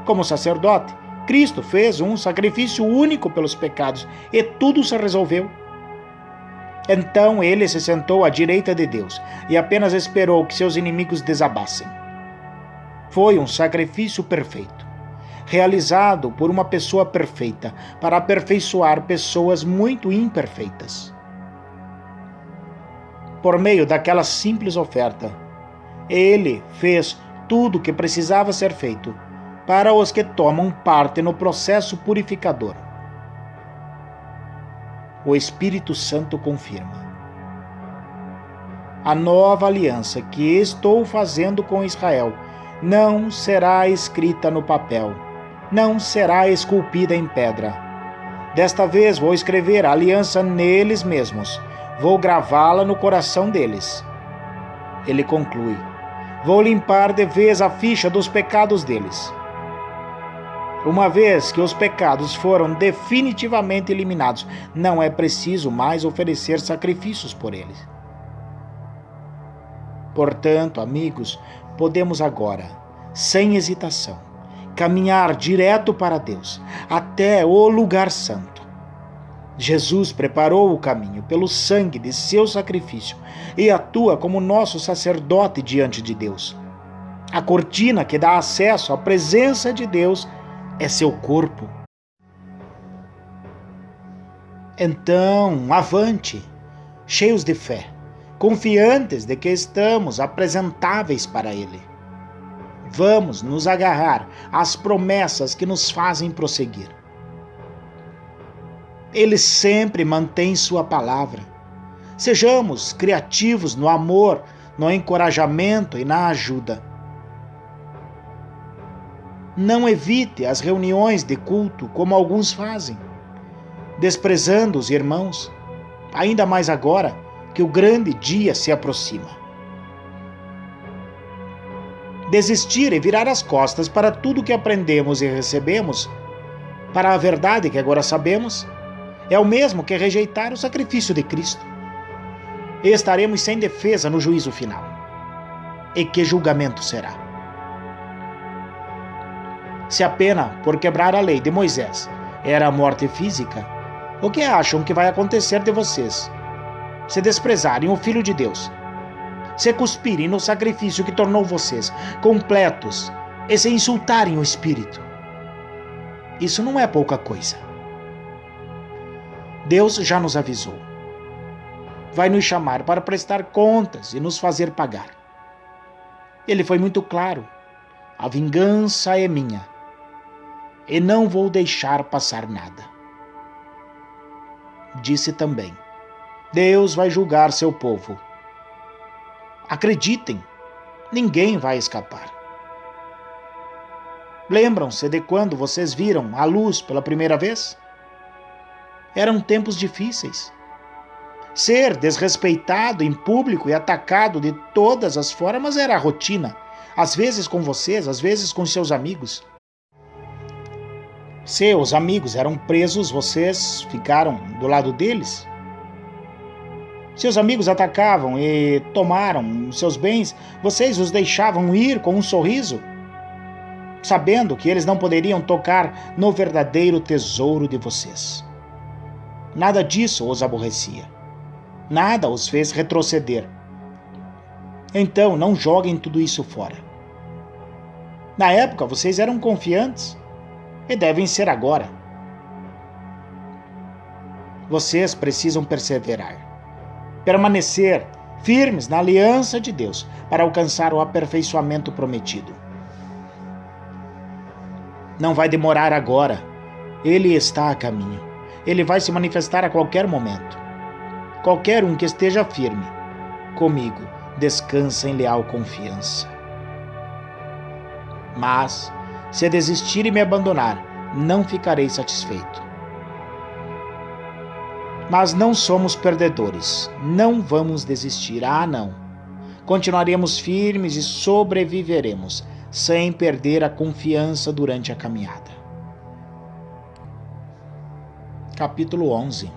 Como sacerdote, Cristo fez um sacrifício único pelos pecados e tudo se resolveu. Então ele se sentou à direita de Deus e apenas esperou que seus inimigos desabassem. Foi um sacrifício perfeito, realizado por uma pessoa perfeita para aperfeiçoar pessoas muito imperfeitas. Por meio daquela simples oferta, ele fez tudo o que precisava ser feito para os que tomam parte no processo purificador. O Espírito Santo confirma: a nova aliança que estou fazendo com Israel não será escrita no papel, não será esculpida em pedra. Desta vez vou escrever a aliança neles mesmos, vou gravá-la no coração deles. Ele conclui: vou limpar de vez a ficha dos pecados deles. Uma vez que os pecados foram definitivamente eliminados, não é preciso mais oferecer sacrifícios por eles. Portanto, amigos, podemos agora, sem hesitação, caminhar direto para Deus, até o lugar santo. Jesus preparou o caminho pelo sangue de seu sacrifício e atua como nosso sacerdote diante de Deus. A cortina que dá acesso à presença de Deus é seu corpo. Então, avante, cheios de fé, confiantes de que estamos apresentáveis para Ele. Vamos nos agarrar às promessas que nos fazem prosseguir. Ele sempre mantém sua palavra. Sejamos criativos no amor, no encorajamento e na ajuda. Não evite as reuniões de culto como alguns fazem, desprezando os irmãos, ainda mais agora que o grande dia se aproxima. Desistir e virar as costas para tudo que aprendemos e recebemos, para a verdade que agora sabemos, é o mesmo que rejeitar o sacrifício de Cristo. E estaremos sem defesa no juízo final. E que julgamento será? Se a pena por quebrar a lei de Moisés era a morte física, o que acham que vai acontecer de vocês? Se desprezarem o Filho de Deus, se cuspirem no sacrifício que tornou vocês completos e se insultarem o Espírito. Isso não é pouca coisa. Deus já nos avisou. Vai nos chamar para prestar contas e nos fazer pagar. Ele foi muito claro. A vingança é minha, e não vou deixar passar nada. Disse também: Deus vai julgar seu povo. Acreditem, ninguém vai escapar. Lembram-se de quando vocês viram a luz pela primeira vez? Eram tempos difíceis. Ser desrespeitado em público e atacado de todas as formas era a rotina, às vezes com vocês, às vezes com seus amigos. Se os amigos eram presos, vocês ficaram do lado deles? Se os amigos atacavam e tomaram seus bens, vocês os deixavam ir com um sorriso, sabendo que eles não poderiam tocar no verdadeiro tesouro de vocês. Nada disso os aborrecia. Nada os fez retroceder. Então, não joguem tudo isso fora. Na época, vocês eram confiantes e devem ser agora. Vocês precisam perseverar, permanecer firmes na aliança de Deus para alcançar o aperfeiçoamento prometido. Não vai demorar agora. Ele está a caminho. Ele vai se manifestar a qualquer momento. Qualquer um que esteja firme comigo descansa em leal confiança. Mas, se desistir e me abandonar, não ficarei satisfeito. Mas não somos perdedores. Não vamos desistir. Não. Continuaremos firmes e sobreviveremos, sem perder a confiança durante a caminhada. Capítulo 11.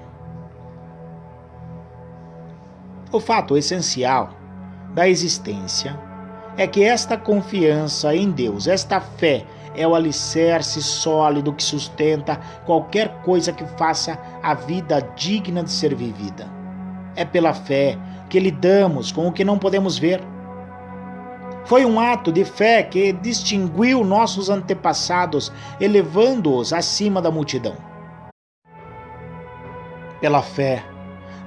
O fato essencial da existência é que esta confiança em Deus, esta fé, é o alicerce sólido que sustenta qualquer coisa que faça a vida digna de ser vivida. É pela fé que lidamos com o que não podemos ver. Foi um ato de fé que distinguiu nossos antepassados, elevando-os acima da multidão. Pela fé,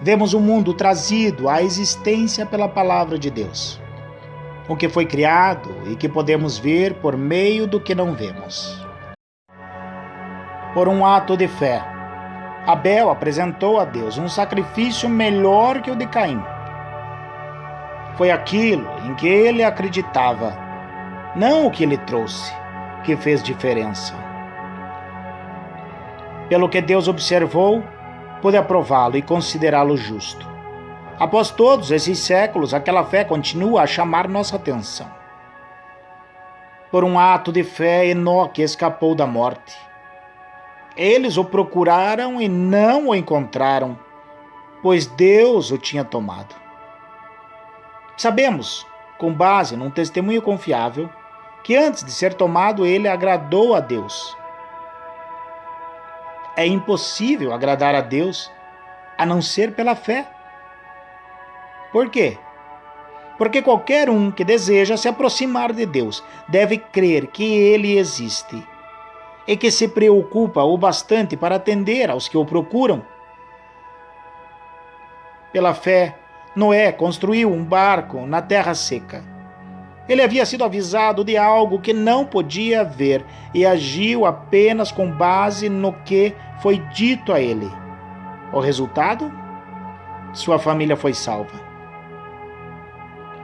vemos o mundo trazido à existência pela palavra de Deus. O que foi criado e que podemos ver por meio do que não vemos. Por um ato de fé, Abel apresentou a Deus um sacrifício melhor que o de Caim. Foi aquilo em que ele acreditava, não o que ele trouxe, que fez diferença. Pelo que Deus observou, pôde aprová-lo e considerá-lo justo. Após todos esses séculos, aquela fé continua a chamar nossa atenção. Por um ato de fé, Enoque escapou da morte. Eles o procuraram e não o encontraram, pois Deus o tinha tomado. Sabemos, com base num testemunho confiável, que antes de ser tomado ele agradou a Deus. É impossível agradar a Deus a não ser pela fé. Por quê? Porque qualquer um que deseja se aproximar de Deus deve crer que Ele existe e que se preocupa o bastante para atender aos que o procuram. Pela fé, Noé construiu um barco na terra seca. Ele havia sido avisado de algo que não podia ver e agiu apenas com base no que foi dito a ele. O resultado? Sua família foi salva.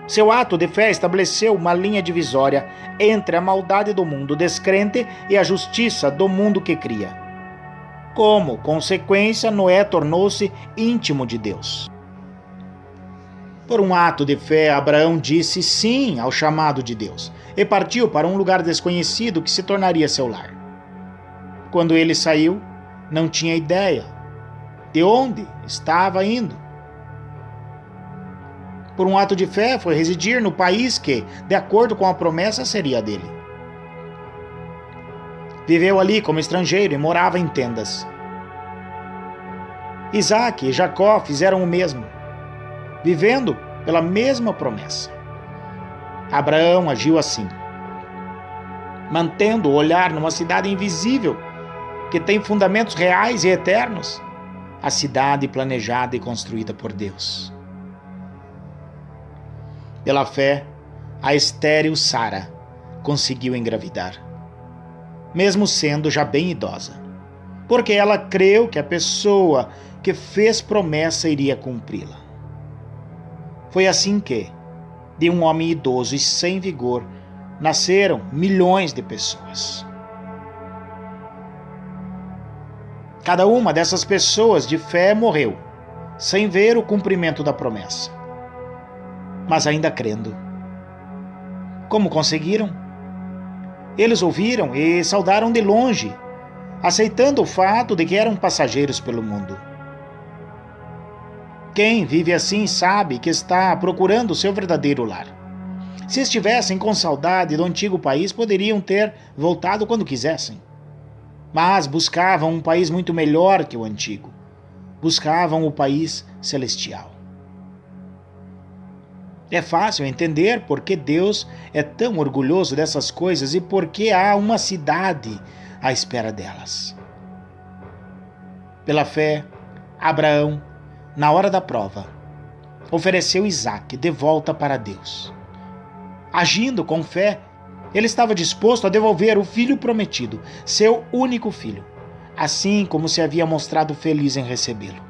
Seu ato de fé estabeleceu uma linha divisória entre a maldade do mundo descrente e a justiça do mundo que cria. Como consequência, Noé tornou-se íntimo de Deus. Por um ato de fé, Abraão disse sim ao chamado de Deus e partiu para um lugar desconhecido que se tornaria seu lar. Quando ele saiu, não tinha ideia de onde estava indo. Por um ato de fé, foi residir no país que, de acordo com a promessa, seria dele. Viveu ali como estrangeiro e morava em tendas. Isaac e Jacó fizeram o mesmo, vivendo pela mesma promessa. Abraão agiu assim, mantendo o olhar numa cidade invisível, que tem fundamentos reais e eternos, a cidade planejada e construída por Deus. Pela fé, a estéril Sara conseguiu engravidar, mesmo sendo já bem idosa, porque ela creu que a pessoa que fez promessa iria cumpri-la. Foi assim que, de um homem idoso e sem vigor, nasceram milhões de pessoas. Cada uma dessas pessoas de fé morreu, sem ver o cumprimento da promessa, mas ainda crendo. Como conseguiram? Eles ouviram e saudaram de longe, aceitando o fato de que eram passageiros pelo mundo. Quem vive assim sabe que está procurando o seu verdadeiro lar. Se estivessem com saudade do antigo país, poderiam ter voltado quando quisessem. Mas buscavam um país muito melhor que o antigo. Buscavam o país celestial. É fácil entender por que Deus é tão orgulhoso dessas coisas e por que há uma cidade à espera delas. Pela fé, Abraão, na hora da prova, ofereceu Isaque de volta para Deus. Agindo com fé, ele estava disposto a devolver o filho prometido, seu único filho, assim como se havia mostrado feliz em recebê-lo.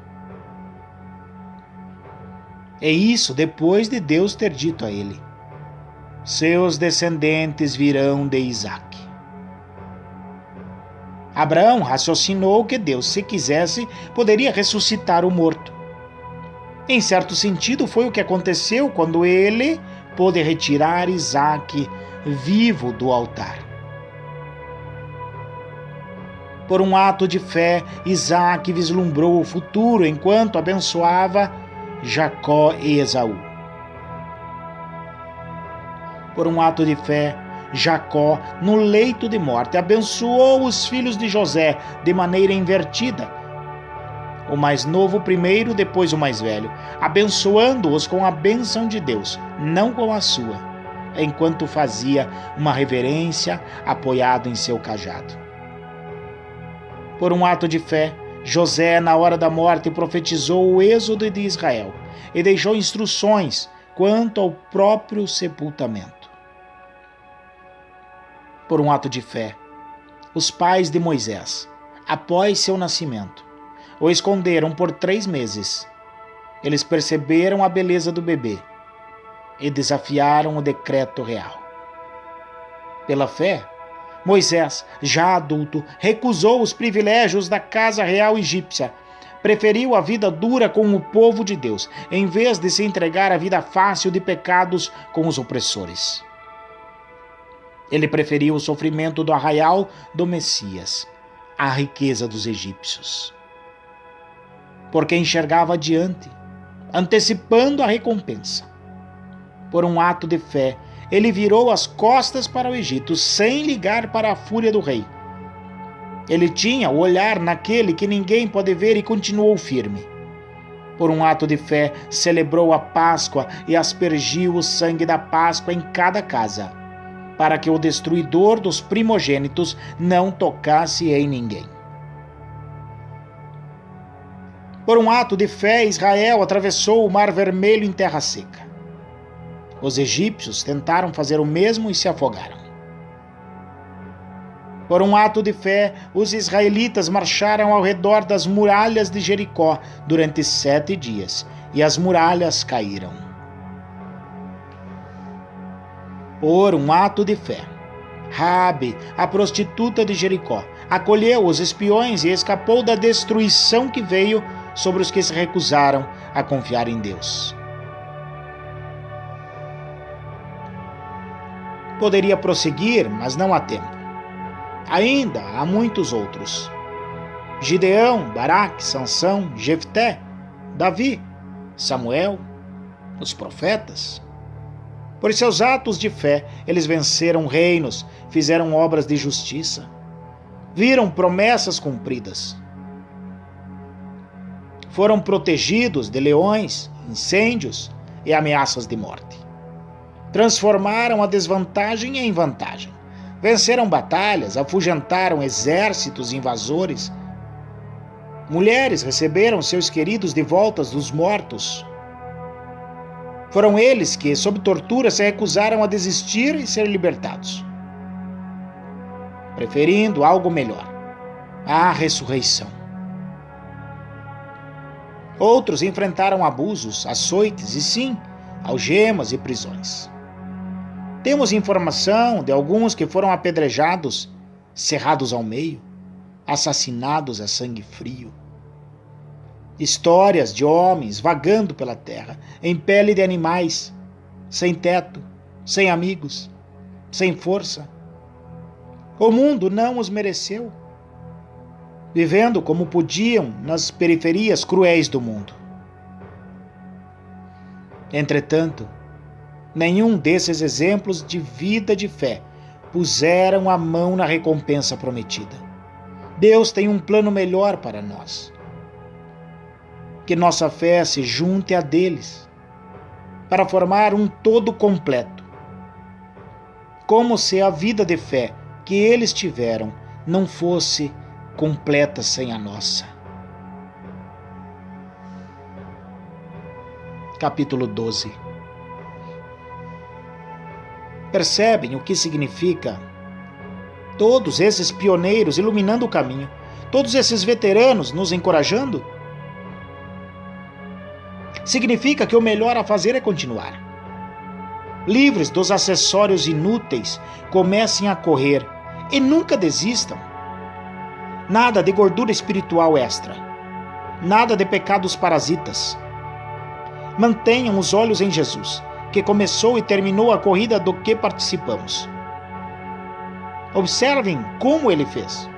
É isso depois de Deus ter dito a ele: seus descendentes virão de Isaque. Abraão raciocinou que Deus, se quisesse, poderia ressuscitar o morto. Em certo sentido, foi o que aconteceu quando ele pôde retirar Isaque vivo do altar. Por um ato de fé, Isaque vislumbrou o futuro enquanto abençoava Jacó e Esaú. Por um ato de fé, Jacó, no leito de morte, abençoou os filhos de José de maneira invertida. O mais novo primeiro, depois o mais velho, abençoando-os com a bênção de Deus, não com a sua, enquanto fazia uma reverência apoiado em seu cajado. Por um ato de fé, José, na hora da morte, profetizou o êxodo de Israel e deixou instruções quanto ao próprio sepultamento. Por um ato de fé, os pais de Moisés, após seu nascimento, o esconderam por 3 meses. Eles perceberam a beleza do bebê e desafiaram o decreto real. Pela fé, Moisés, já adulto, recusou os privilégios da casa real egípcia. Preferiu a vida dura com o povo de Deus, em vez de se entregar à vida fácil de pecados com os opressores. Ele preferiu o sofrimento do arraial do Messias à riqueza dos egípcios. Porque enxergava adiante, antecipando a recompensa. Por um ato de fé, ele virou as costas para o Egito, sem ligar para a fúria do rei. Ele tinha o olhar naquele que ninguém pode ver e continuou firme. Por um ato de fé, celebrou a Páscoa e aspergiu o sangue da Páscoa em cada casa, para que o destruidor dos primogênitos não tocasse em ninguém. Por um ato de fé, Israel atravessou o Mar Vermelho em terra seca. Os egípcios tentaram fazer o mesmo e se afogaram. Por um ato de fé, os israelitas marcharam ao redor das muralhas de Jericó durante 7 dias, e as muralhas caíram. Por um ato de fé, Raabe, a prostituta de Jericó, acolheu os espiões e escapou da destruição que veio sobre os que se recusaram a confiar em Deus. Poderia prosseguir, mas não há tempo. Ainda há muitos outros. Gideão, Baraque, Sansão, Jefté, Davi, Samuel, os profetas. Por seus atos de fé, eles venceram reinos, fizeram obras de justiça, viram promessas cumpridas. Foram protegidos de leões, incêndios e ameaças de morte. Transformaram a desvantagem em vantagem. Venceram batalhas, afugentaram exércitos invasores. Mulheres receberam seus queridos de volta dos mortos. Foram eles que, sob tortura, se recusaram a desistir e ser libertados, preferindo algo melhor, a ressurreição. Outros enfrentaram abusos, açoites e, sim, algemas e prisões. Temos informação de alguns que foram apedrejados, cerrados ao meio, assassinados a sangue frio. Histórias de homens vagando pela terra, em pele de animais, sem teto, sem amigos, sem força. O mundo não os mereceu, vivendo como podiam nas periferias cruéis do mundo. Entretanto, nenhum desses exemplos de vida de fé puseram a mão na recompensa prometida. Deus tem um plano melhor para nós. Que nossa fé se junte a deles, para formar um todo completo. Como se a vida de fé que eles tiveram não fosse completa sem a nossa. Capítulo 12. Percebem o que significa todos esses pioneiros iluminando o caminho, todos esses veteranos nos encorajando? Significa que o melhor a fazer é continuar. Livres dos acessórios inúteis, comecem a correr e nunca desistam. Nada de gordura espiritual extra. Nada de pecados parasitas. Mantenham os olhos em Jesus, que começou e terminou a corrida do que participamos. Observem como ele fez.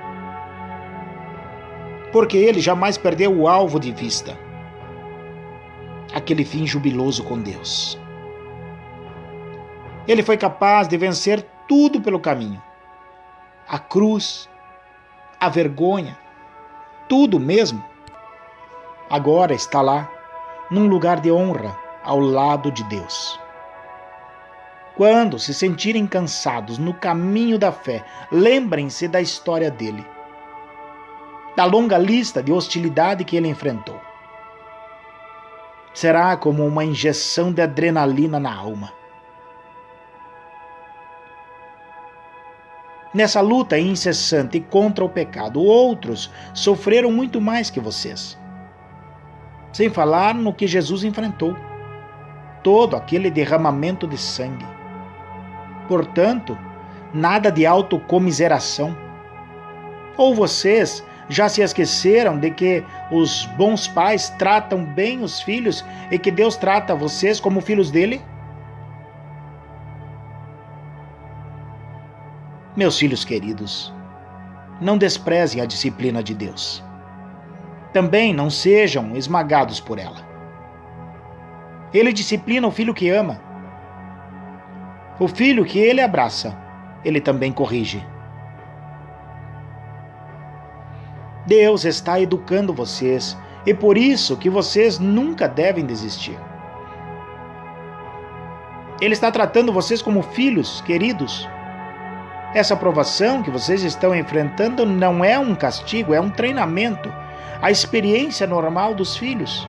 Porque ele jamais perdeu o alvo de vista. Aquele fim jubiloso com Deus. Ele foi capaz de vencer tudo pelo caminho. A cruz, a vergonha, tudo mesmo. Agora está lá, num lugar de honra, ao lado de Deus. Quando se sentirem cansados no caminho da fé, lembrem-se da história dele, da longa lista de hostilidade que ele enfrentou. Será como uma injeção de adrenalina na alma. Nessa luta incessante contra o pecado, outros sofreram muito mais que vocês. Sem falar no que Jesus enfrentou. Todo aquele derramamento de sangue. Portanto, nada de autocomiseração. Ou vocês já se esqueceram de que os bons pais tratam bem os filhos e que Deus trata vocês como filhos dele? Meus filhos queridos, não desprezem a disciplina de Deus. Também não sejam esmagados por ela. Ele disciplina o filho que ama. O filho que ele abraça, ele também corrige. Deus está educando vocês e por isso que vocês nunca devem desistir. Ele está tratando vocês como filhos queridos. Essa provação que vocês estão enfrentando não é um castigo, é um treinamento, a experiência normal dos filhos.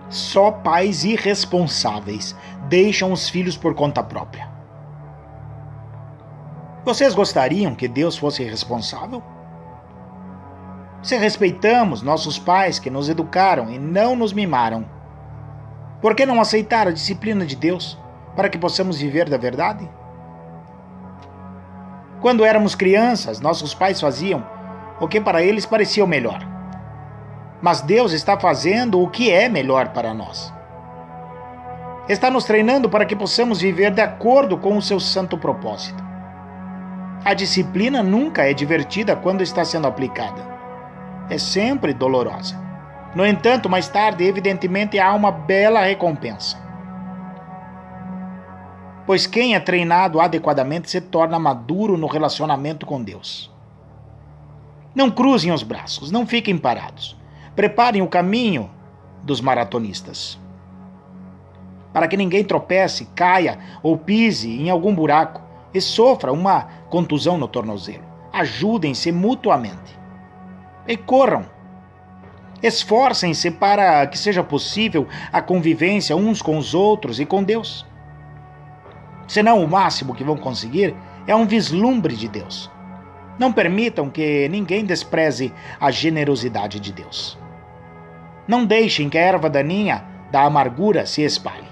Só pais irresponsáveis deixam os filhos por conta própria. Vocês gostariam que Deus fosse responsável? Se respeitamos nossos pais que nos educaram e não nos mimaram, por que não aceitar a disciplina de Deus para que possamos viver da verdade? Quando éramos crianças, nossos pais faziam o que para eles parecia o melhor. Mas Deus está fazendo o que é melhor para nós. Está nos treinando para que possamos viver de acordo com o seu santo propósito. A disciplina nunca é divertida quando está sendo aplicada. É sempre dolorosa. No entanto, mais tarde, evidentemente, há uma bela recompensa. Pois quem é treinado adequadamente se torna maduro no relacionamento com Deus. Não cruzem os braços, não fiquem parados. Preparem o caminho dos maratonistas. Para que ninguém tropece, caia ou pise em algum buraco e sofra uma contusão no tornozelo. Ajudem-se mutuamente. E corram. Esforcem-se para que seja possível a convivência uns com os outros e com Deus. Senão o máximo que vão conseguir é um vislumbre de Deus. Não permitam que ninguém despreze a generosidade de Deus. Não deixem que a erva daninha da amargura se espalhe.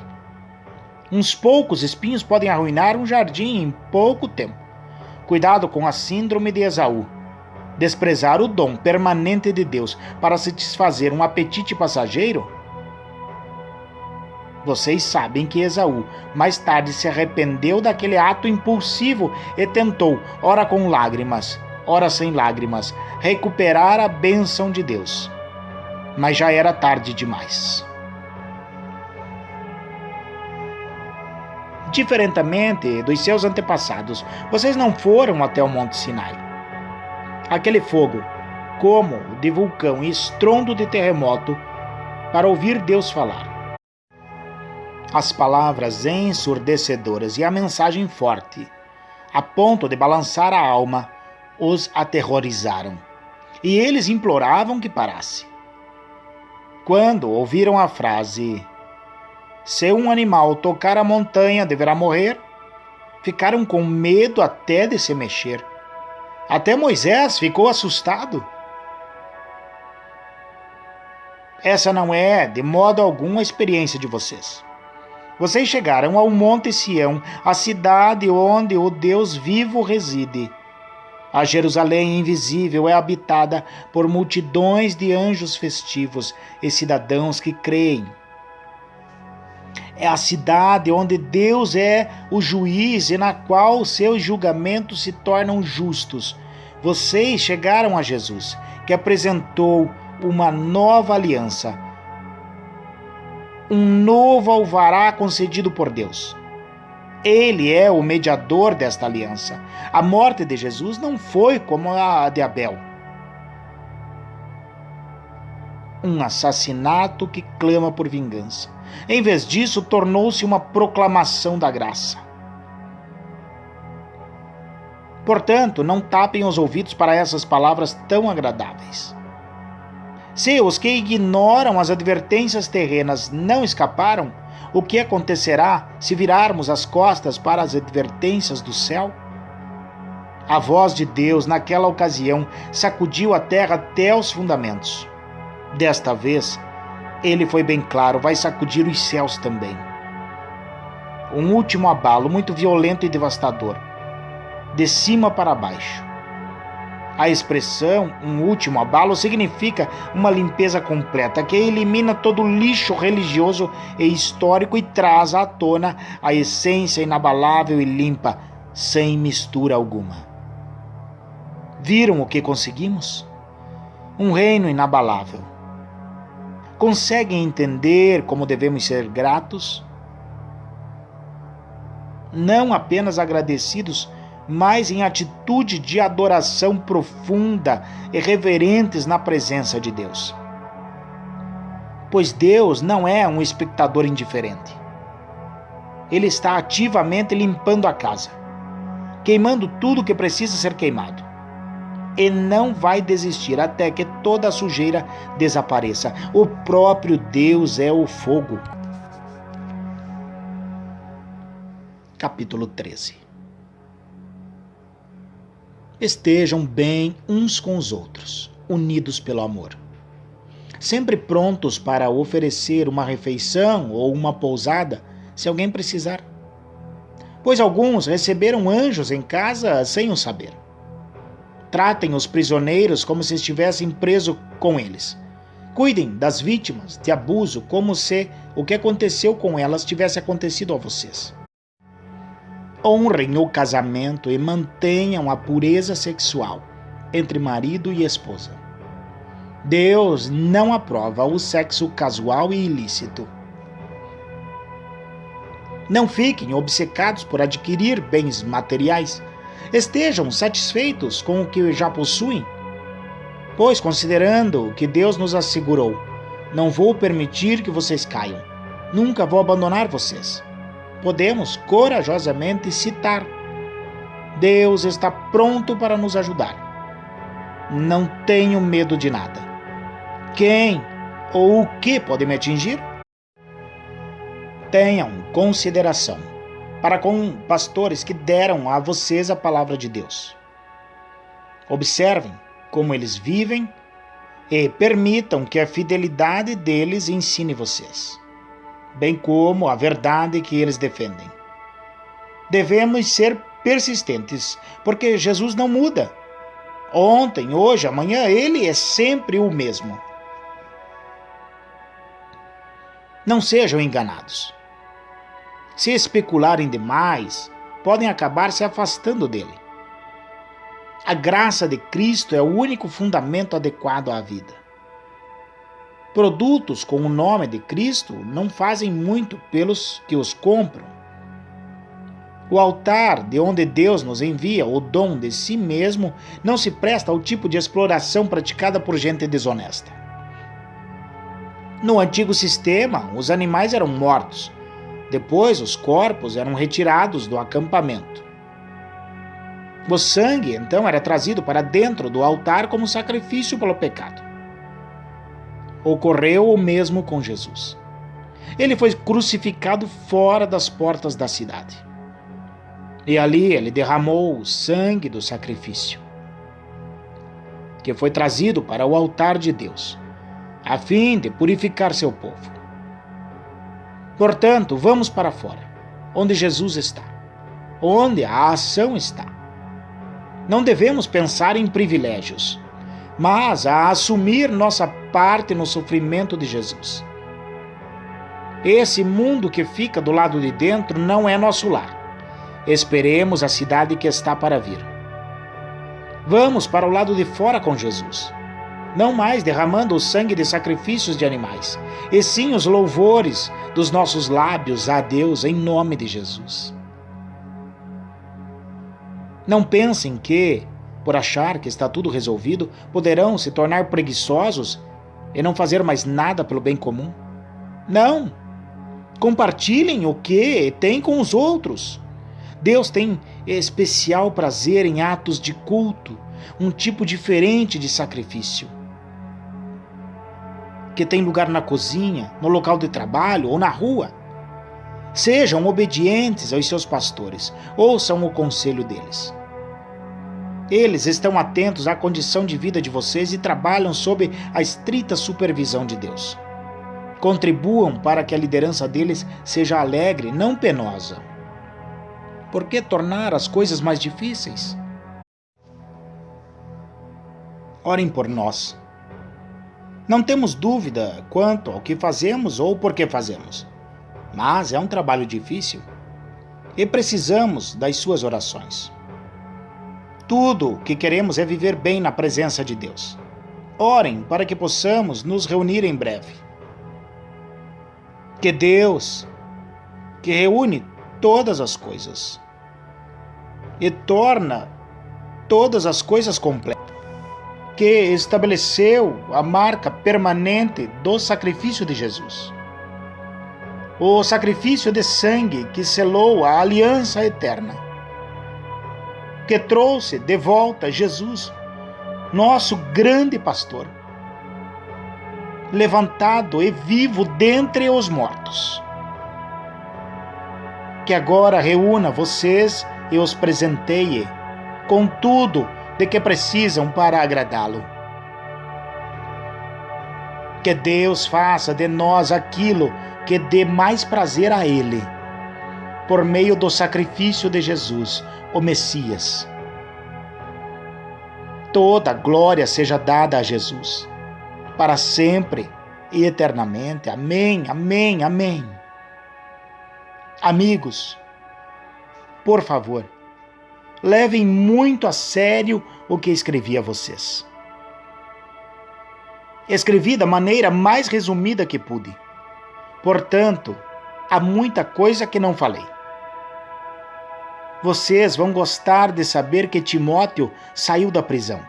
Uns poucos espinhos podem arruinar um jardim em pouco tempo. Cuidado com a síndrome de Esaú. Desprezar o dom permanente de Deus para satisfazer um apetite passageiro? Vocês sabem que Esaú mais tarde se arrependeu daquele ato impulsivo e tentou, ora com lágrimas, ora sem lágrimas, recuperar a bênção de Deus. Mas já era tarde demais. Diferentemente dos seus antepassados, vocês não foram até o Monte Sinai. Aquele fogo, como de vulcão e estrondo de terremoto, para ouvir Deus falar. As palavras ensurdecedoras e a mensagem forte, a ponto de balançar a alma, os aterrorizaram. E eles imploravam que parasse. Quando ouviram a frase, se um animal tocar a montanha, deverá morrer, ficaram com medo até de se mexer. Até Moisés ficou assustado. Essa não é, de modo algum, a experiência de vocês. Vocês chegaram ao Monte Sião, a cidade onde o Deus vivo reside. A Jerusalém invisível é habitada por multidões de anjos festivos e cidadãos que creem. É a cidade onde Deus é o juiz e na qual seus julgamentos se tornam justos. Vocês chegaram a Jesus, que apresentou uma nova aliança, um novo alvará concedido por Deus. Ele é o mediador desta aliança. A morte de Jesus não foi como a de Abel. Um assassinato que clama por vingança. Em vez disso, tornou-se uma proclamação da graça. Portanto, não tapem os ouvidos para essas palavras tão agradáveis. Se os que ignoram as advertências terrenas não escaparam, o que acontecerá se virarmos as costas para as advertências do céu? A voz de Deus, naquela ocasião, sacudiu a terra até os fundamentos. Desta vez, ele foi bem claro, vai sacudir os céus também. um último abalo muito violento e devastador, de cima para baixo. A expressão um último abalo significa uma limpeza completa que elimina todo o lixo religioso e histórico e traz à tona a essência inabalável e limpa, sem mistura alguma. Viram o que conseguimos? Um reino inabalável. Conseguem entender como devemos ser gratos? Não apenas agradecidos, mas em atitude de adoração profunda e reverentes na presença de Deus. Pois Deus não é um espectador indiferente. Ele está ativamente limpando a casa, queimando tudo que precisa ser queimado. E não vai desistir até que toda a sujeira desapareça. O próprio Deus é o fogo. Capítulo 13. Estejam bem uns com os outros, unidos pelo amor. Sempre prontos para oferecer uma refeição ou uma pousada, se alguém precisar. Pois alguns receberam anjos em casa sem o saber. Tratem os prisioneiros como se estivessem presos com eles. Cuidem das vítimas de abuso como se o que aconteceu com elas tivesse acontecido a vocês. Honrem o casamento e mantenham a pureza sexual entre marido e esposa. Deus não aprova o sexo casual e ilícito. Não fiquem obcecados por adquirir bens materiais. Estejam satisfeitos com o que já possuem. Pois, considerando que Deus nos assegurou, não vou permitir que vocês caiam. Nunca vou abandonar vocês. Podemos corajosamente citar: Deus está pronto para nos ajudar. Não tenho medo de nada. Quem ou o que pode me atingir? Tenham consideração para com pastores que deram a vocês a palavra de Deus. Observem como eles vivem e permitam que a fidelidade deles ensine vocês, bem como a verdade que eles defendem. Devemos ser persistentes, porque Jesus não muda. Ontem, hoje, amanhã, Ele é sempre o mesmo. Não sejam enganados. Se especularem demais, podem acabar se afastando dele. A graça de Cristo é o único fundamento adequado à vida. Produtos com o nome de Cristo não fazem muito pelos que os compram. O altar de onde Deus nos envia o dom de si mesmo não se presta ao tipo de exploração praticada por gente desonesta. No antigo sistema, os animais eram mortos. Depois, os corpos eram retirados do acampamento. O sangue, então, era trazido para dentro do altar como sacrifício pelo pecado. Ocorreu o mesmo com Jesus. Ele foi crucificado fora das portas da cidade. E ali ele derramou o sangue do sacrifício, que foi trazido para o altar de Deus, a fim de purificar seu povo. Portanto, vamos para fora, onde Jesus está, onde a ação está. Não devemos pensar em privilégios, mas a assumir nossa parte no sofrimento de Jesus. Esse mundo que fica do lado de dentro não é nosso lar. Esperemos a cidade que está para vir. Vamos para o lado de fora com Jesus, não mais derramando o sangue de sacrifícios de animais, e sim os louvores dos nossos lábios a Deus em nome de Jesus. Não pensem que, por achar que está tudo resolvido, poderão se tornar preguiçosos e não fazer mais nada pelo bem comum. Não! Compartilhem o que têm com os outros. Deus tem especial prazer em atos de culto, um tipo diferente de sacrifício, que tem lugar na cozinha, no local de trabalho ou na rua. Sejam obedientes aos seus pastores, ouçam o conselho deles. Eles estão atentos à condição de vida de vocês e trabalham sob a estrita supervisão de Deus. Contribuam para que a liderança deles seja alegre, não penosa. Por que tornar as coisas mais difíceis? Orem por nós. Não temos dúvida quanto ao que fazemos ou por que fazemos, mas é um trabalho difícil e precisamos das suas orações. Tudo o que queremos é viver bem na presença de Deus. Orem para que possamos nos reunir em breve. Que Deus, que reúne todas as coisas e torna todas as coisas completas, que estabeleceu a marca permanente do sacrifício de Jesus, o sacrifício de sangue que selou a aliança eterna, que trouxe de volta Jesus, nosso grande pastor, levantado e vivo dentre os mortos. Que agora reúna vocês e os presenteie com tudo de que precisam para agradá-lo. Que Deus faça de nós aquilo que dê mais prazer a Ele, por meio do sacrifício de Jesus, o Messias. Toda glória seja dada a Jesus, para sempre e eternamente. Amém, amém, amém. Amigos, por favor, levem muito a sério o que escrevi a vocês. Escrevi da maneira mais resumida que pude. Portanto, há muita coisa que não falei. Vocês vão gostar de saber que Timóteo saiu da prisão.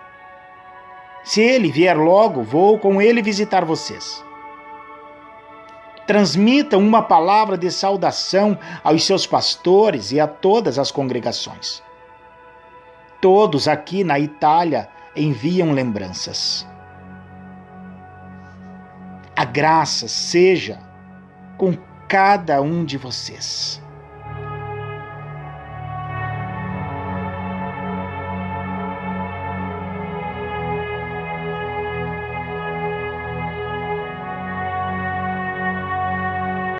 Se ele vier logo, vou com ele visitar vocês. Transmitam uma palavra de saudação aos seus pastores e a todas as congregações. Todos aqui na Itália enviam lembranças. A graça seja com cada um de vocês.